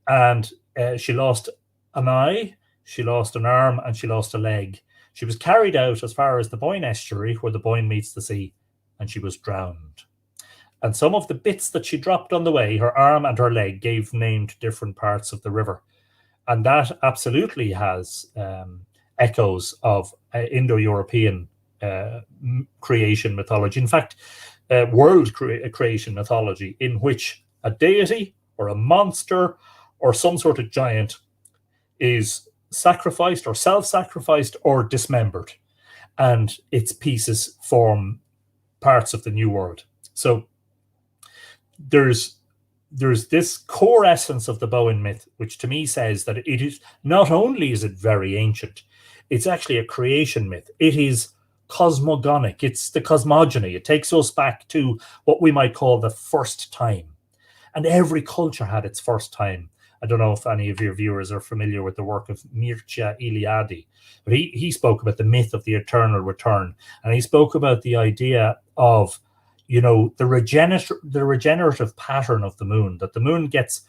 and she lost an eye, she lost an arm, and she lost a leg. She was carried out as far as the Boyne estuary, where the Boyne meets the sea, and she was drowned. And some of the bits that she dropped on the way, her arm and her leg, gave name to different parts of the river. And that absolutely has echoes of Indo-European creation mythology. In fact, world creation mythology, in which a deity or a monster or some sort of giant is sacrificed or self-sacrificed or dismembered, and its pieces form parts of the new world. So there's this core essence of the Bowen myth, which to me says that it is not only is it very ancient, it's actually a creation myth. It is cosmogonic. It's the cosmogony. It takes us back to what we might call the first time. And every culture had its first time. I don't know if any of your viewers are familiar with the work of Mircea Eliade, but he spoke about the myth of the eternal return, and he spoke about the idea of, the regenerative pattern of the moon, that the moon gets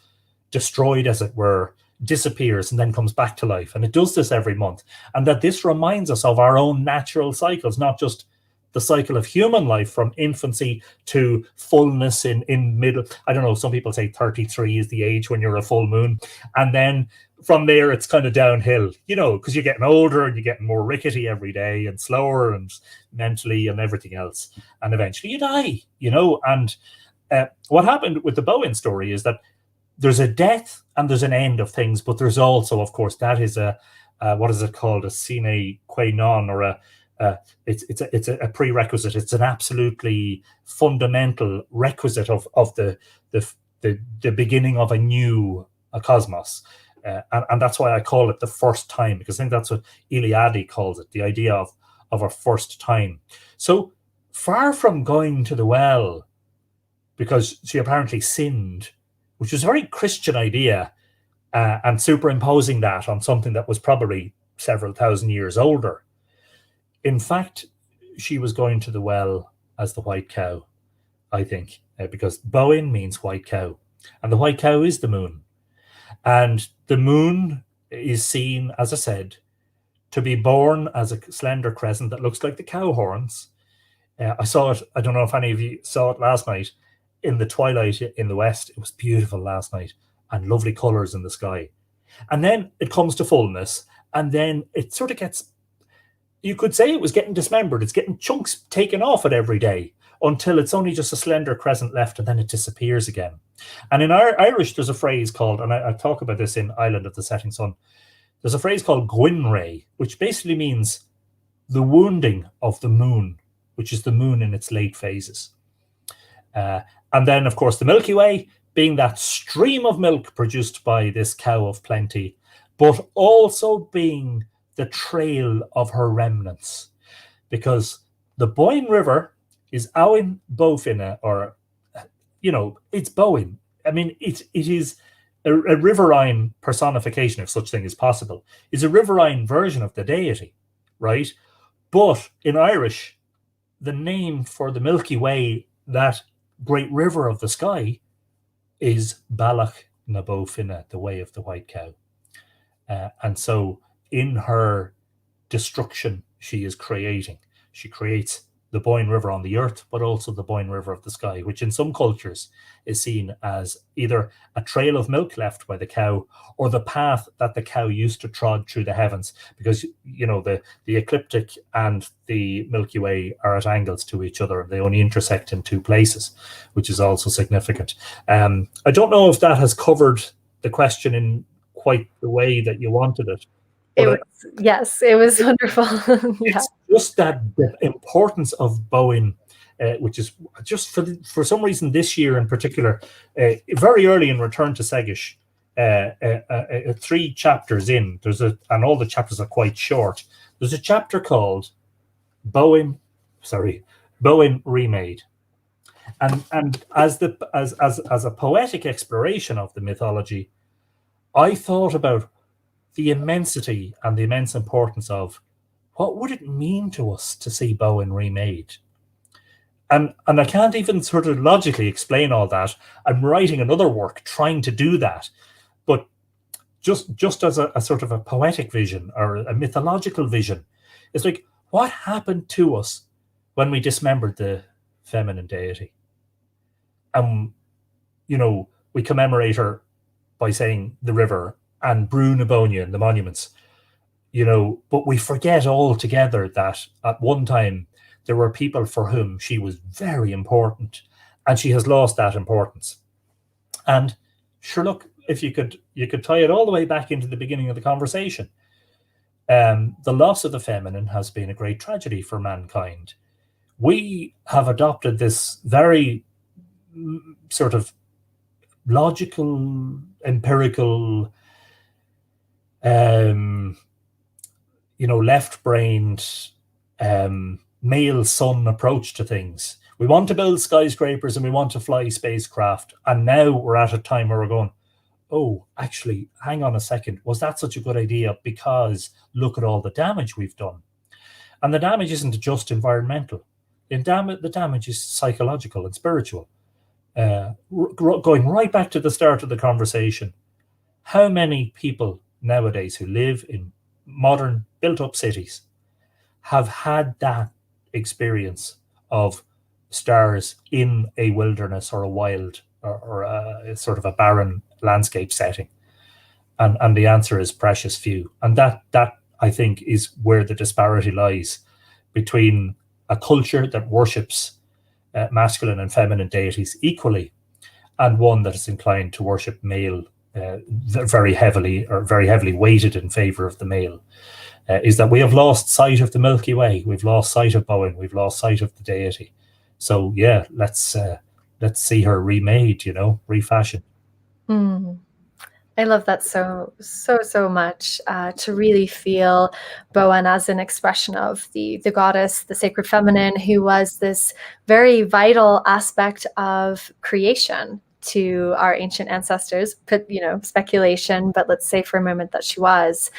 destroyed, as it were, disappears, and then comes back to life. And it does this every month. And that this reminds us of our own natural cycles, not just the cycle of human life from infancy to fullness in middle. I don't know, some people say 33 is the age when you're a full moon. And then from there, it's kind of downhill, because you're getting older and you're getting more rickety every day and slower and mentally and everything else. And eventually you die, And what happened with the Bowen story is that there's a death and there's an end of things, but there's also, of course, that is what is it called? A sine qua non, or it's a prerequisite. It's an absolutely fundamental requisite of the beginning of a cosmos, and that's why I call it the first time, because I think that's what Eliade calls it, the idea of a first time. So far from going to the well because she apparently sinned, which was a very Christian idea, and superimposing that on something that was probably several thousand years older. In fact, she was going to the well as the white cow, I think, because Bowen means white cow, and the white cow is the moon. And the moon is seen, as I said, to be born as a slender crescent that looks like the cow horns. I saw it, I don't know if any of you saw it last night, in the twilight in the west. It was beautiful last night, and lovely colours in the sky. And then it comes to fullness, and then it sort of gets, you could say it was getting dismembered. It's getting chunks taken off it every day until it's only just a slender crescent left, and then it disappears again. And in Irish, there's a phrase called, and I talk about this in Island of the Setting Sun, there's a phrase called gwynray, which basically means the wounding of the moon, which is the moon in its late phases. And then, of course, the Milky Way being that stream of milk produced by this cow of plenty, but also being the trail of her remnants. Because the Boyne River is Owen Bowfinna, or, it's Bowen. I mean, it is a riverine personification, if such thing is possible. It's a riverine version of the deity, right? But in Irish, the name for the Milky Way, that great river of the sky, is Bealach na Bowfinna, the way of the white cow. And so in her destruction, she creates the Boyne River on the earth, but also the Boyne River of the sky, which in some cultures is seen as either a trail of milk left by the cow or the path that the cow used to trod through the heavens, because, the ecliptic and the Milky Way are at angles to each other. They only intersect in two places, which is also significant. I don't know if that has covered the question in quite the way that you wanted it. Yes, it was wonderful. Yeah. It's just that the importance of Bowen, which is just for some reason this year in particular, very early in Return to Segish, 3 chapters in, and all the chapters are quite short. There's a chapter called Bowen Remade, and as a poetic exploration of the mythology, I thought about the immensity and the immense importance of what would it mean to us to see Bowen remade. And I can't even sort of logically explain all that. I'm writing another work trying to do that. But just as a sort of a poetic vision or a mythological vision, it's like, what happened to us when we dismembered the feminine deity? And, we commemorate her by saying the river and Brú na Bóinne and the monuments, but we forget altogether that at one time there were people for whom she was very important, and she has lost that importance. And sure, look, if you could tie it all the way back into the beginning of the conversation, the loss of the feminine has been a great tragedy for mankind. We have adopted this very sort of logical, empirical, left-brained, male son approach to things. We want to build skyscrapers and we want to fly spacecraft, and now we're at a time where we're going, oh, actually, hang on a second, was that such a good idea? Because look at all the damage we've done. And the damage isn't just environmental. The damage is psychological and spiritual. Going right back to the start of the conversation, how many people nowadays who live in modern built-up cities have had that experience of stars in a wilderness or a wild or a sort of a barren landscape setting? And the answer is precious few. And that I think is where the disparity lies between a culture that worships masculine and feminine deities equally, and one that is inclined to worship male very heavily weighted in favor of the male. Is that we have lost sight of the Milky Way, we've lost sight of Bowen, we've lost sight of the deity. So yeah, let's see her remade, refashioned. I love that so much, to really feel Bowen as an expression of the goddess, the sacred feminine, who was this very vital aspect of creation to our ancient ancestors. Speculation, but let's say for a moment that she was.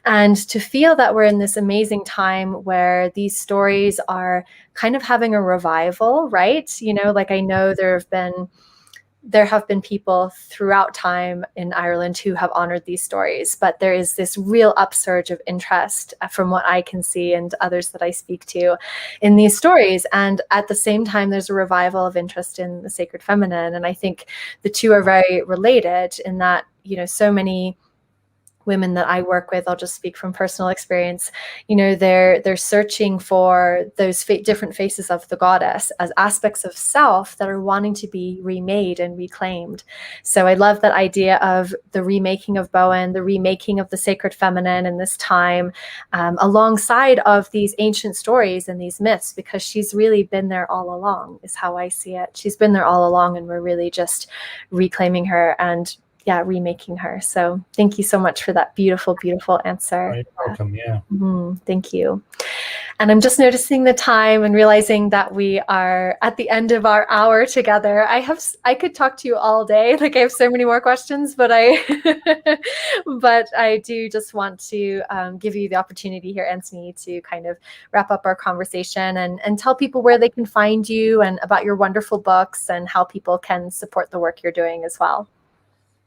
And to feel that we're in this amazing time where these stories are kind of having a revival, right? Like I know there have been people throughout time in Ireland who have honored these stories, but there is this real upsurge of interest from what I can see and others that I speak to in these stories. And at the same time, there's a revival of interest in the sacred feminine. And I think the two are very related in that, so many women that I work with, I'll just speak from personal experience, they're searching for those different faces of the goddess as aspects of self that are wanting to be remade and reclaimed. So I love that idea of the remaking of Bowen, the remaking of the sacred feminine in this time, alongside of these ancient stories and these myths, because she's really been there all along, is how I see it. She's been there all along, and we're really just reclaiming her and remaking her. So thank you so much for that beautiful answer. Right, welcome. Yeah. Thank you. And I'm just noticing the time and realizing that we are at the end of our hour together. I could talk to you all day. Like I have so many more questions, but I do just want to give you the opportunity here, Anthony, to kind of wrap up our conversation and tell people where they can find you and about your wonderful books and how people can support the work you're doing as well.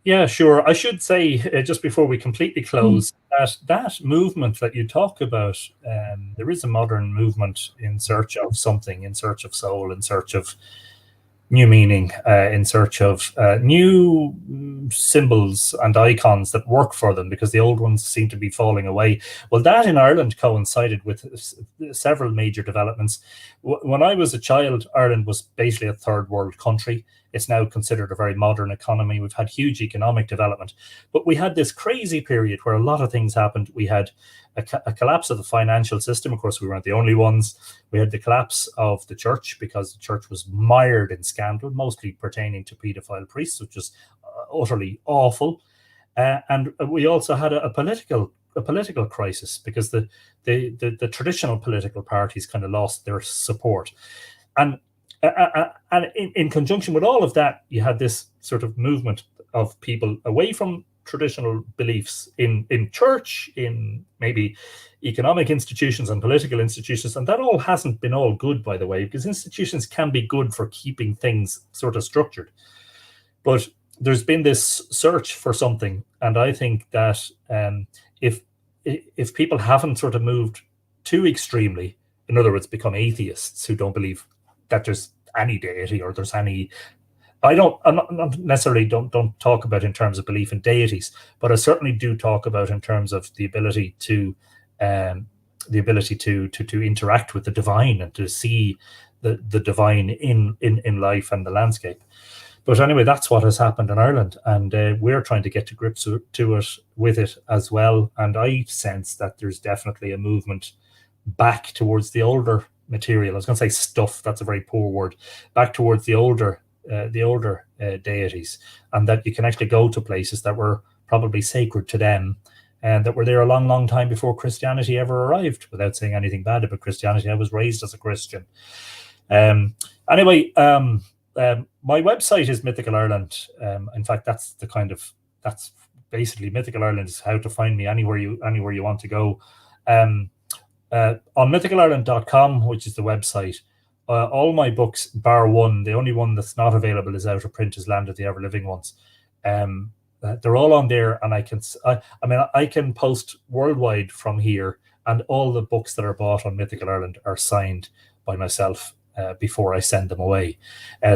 Yeah, sure. I should say, just before we completely close, that movement that you talk about, there is a modern movement in search of something, in search of soul, in search of new meaning, in search of new symbols and icons that work for them, because the old ones seem to be falling away. Well, that in Ireland coincided with several major developments. When I was a child, Ireland was basically a third world country. It's now considered a very modern economy. We've had huge economic development, but we had this crazy period where a lot of things happened. We had a collapse of the financial system. Of course, we weren't the only ones. We had the collapse of the church, because the church was mired in scandal, mostly pertaining to paedophile priests, which was utterly awful. And we also had a political crisis, because the traditional political parties kind of lost their support. And in conjunction with all of that, you had this sort of movement of people away from traditional beliefs in church, in maybe economic institutions and political institutions. And that all hasn't been all good, by the way, because institutions can be good for keeping things sort of structured. But there's been this search for something. And I think that if people haven't sort of moved too extremely, in other words, become atheists who don't believe that there's any deity or there's any, I'm not necessarily don't talk about in terms of belief in deities, but I certainly do talk about in terms of the ability to interact with the divine and to see the divine in life and the landscape. But anyway, that's what has happened in Ireland, and we're trying to get to grips with it as well. And I sense that there's definitely a movement back towards the older material. I was going to say stuff, that's a very poor word. Back towards the older deities, and that you can actually go to places that were probably sacred to them and that were there a long time before Christianity ever arrived. Without saying anything bad about Christianity, I was raised as a Christian. Anyway, my website is Mythical Ireland. In fact, that's the kind of that's basically Mythical Ireland is how to find me anywhere you want to go. On mythicalireland.com, which is the website, all my books, bar one, the only one that's not available is out of print, is Land of the Ever Living Ones. They're all on there, and I can post worldwide from here, and all the books that are bought on Mythical Ireland are signed by myself before I send them away.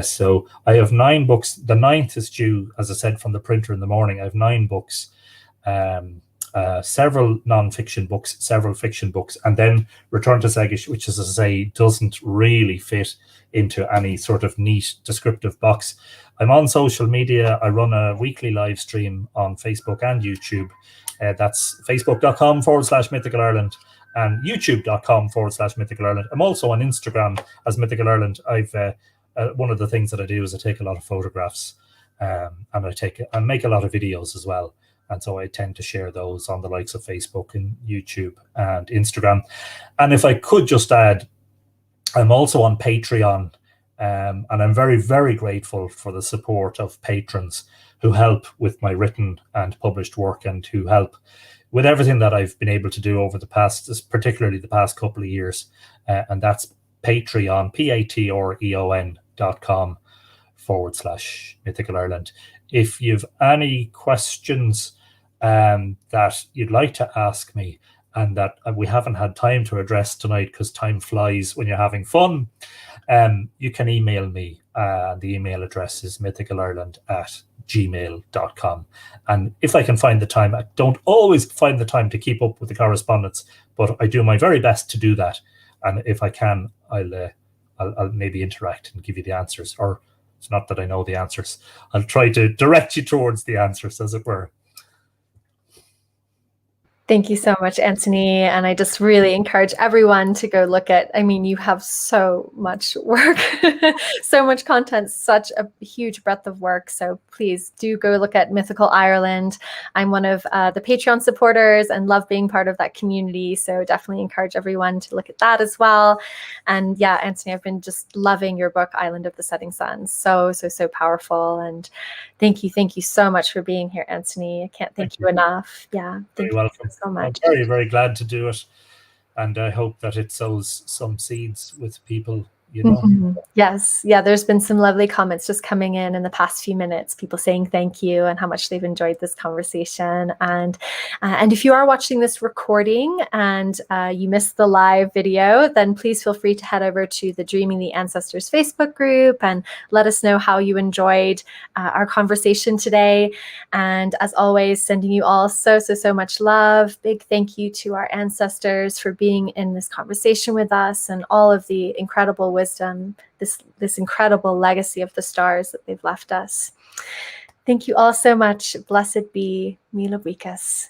So I have 9 books. The 9th is due, as I said, from the printer in the morning. I have 9 books, several non-fiction books, several fiction books, and then Return to Segish, which, as I say, doesn't really fit into any sort of neat descriptive box. I'm on social media. I run a weekly live stream on Facebook and YouTube. That's facebook.com/Mythical Ireland and youtube.com/Mythical Ireland. I'm also on Instagram as Mythical Ireland. I've one of the things that I do is I take a lot of photographs, and I make a lot of videos as well. And so I tend to share those on the likes of Facebook and YouTube and Instagram. And if I could just add, I'm also on Patreon, and I'm very, very grateful for the support of patrons who help with my written and published work, and who help with everything that I've been able to do over the past, particularly the past couple of years. And that's Patreon, patreon.com/Mythical Ireland. If you've any questions that you'd like to ask me, and that we haven't had time to address tonight, because time flies when you're having fun, you can email me. The email address is mythicalireland@gmail.com. And if I can find the time, I don't always find the time to keep up with the correspondence, but I do my very best to do that. And if I can, I'll maybe interact and give you the answers. Or it's not that I know the answers. I'll try to direct you towards the answers, as it were. Thank you so much, Anthony. And I just really encourage everyone to go look at, you have so much work, so much content, such a huge breadth of work. So please do go look at Mythical Ireland. I'm one of the Patreon supporters and love being part of that community. So definitely encourage everyone to look at that as well. And yeah, Anthony, I've been just loving your book, Island of the Setting Sun. So powerful. And thank you so much for being here, Anthony. I can't thank you enough. Yeah. Very welcome. So much. I'm very, very glad to do it, and I hope that it sows some seeds with people, Yes. Yeah, there's been some lovely comments just coming in the past few minutes, people saying thank you and how much they've enjoyed this conversation. And if you are watching this recording and you missed the live video, then please feel free to head over to the Dreaming the Ancestors Facebook group and let us know how you enjoyed our conversation today. And as always, sending you all so much love. Big thank you to our ancestors for being in this conversation with us, and all of the incredible wisdom, this incredible legacy of the stars that they've left us. Thank you all so much. Blessed be Mila Wikas.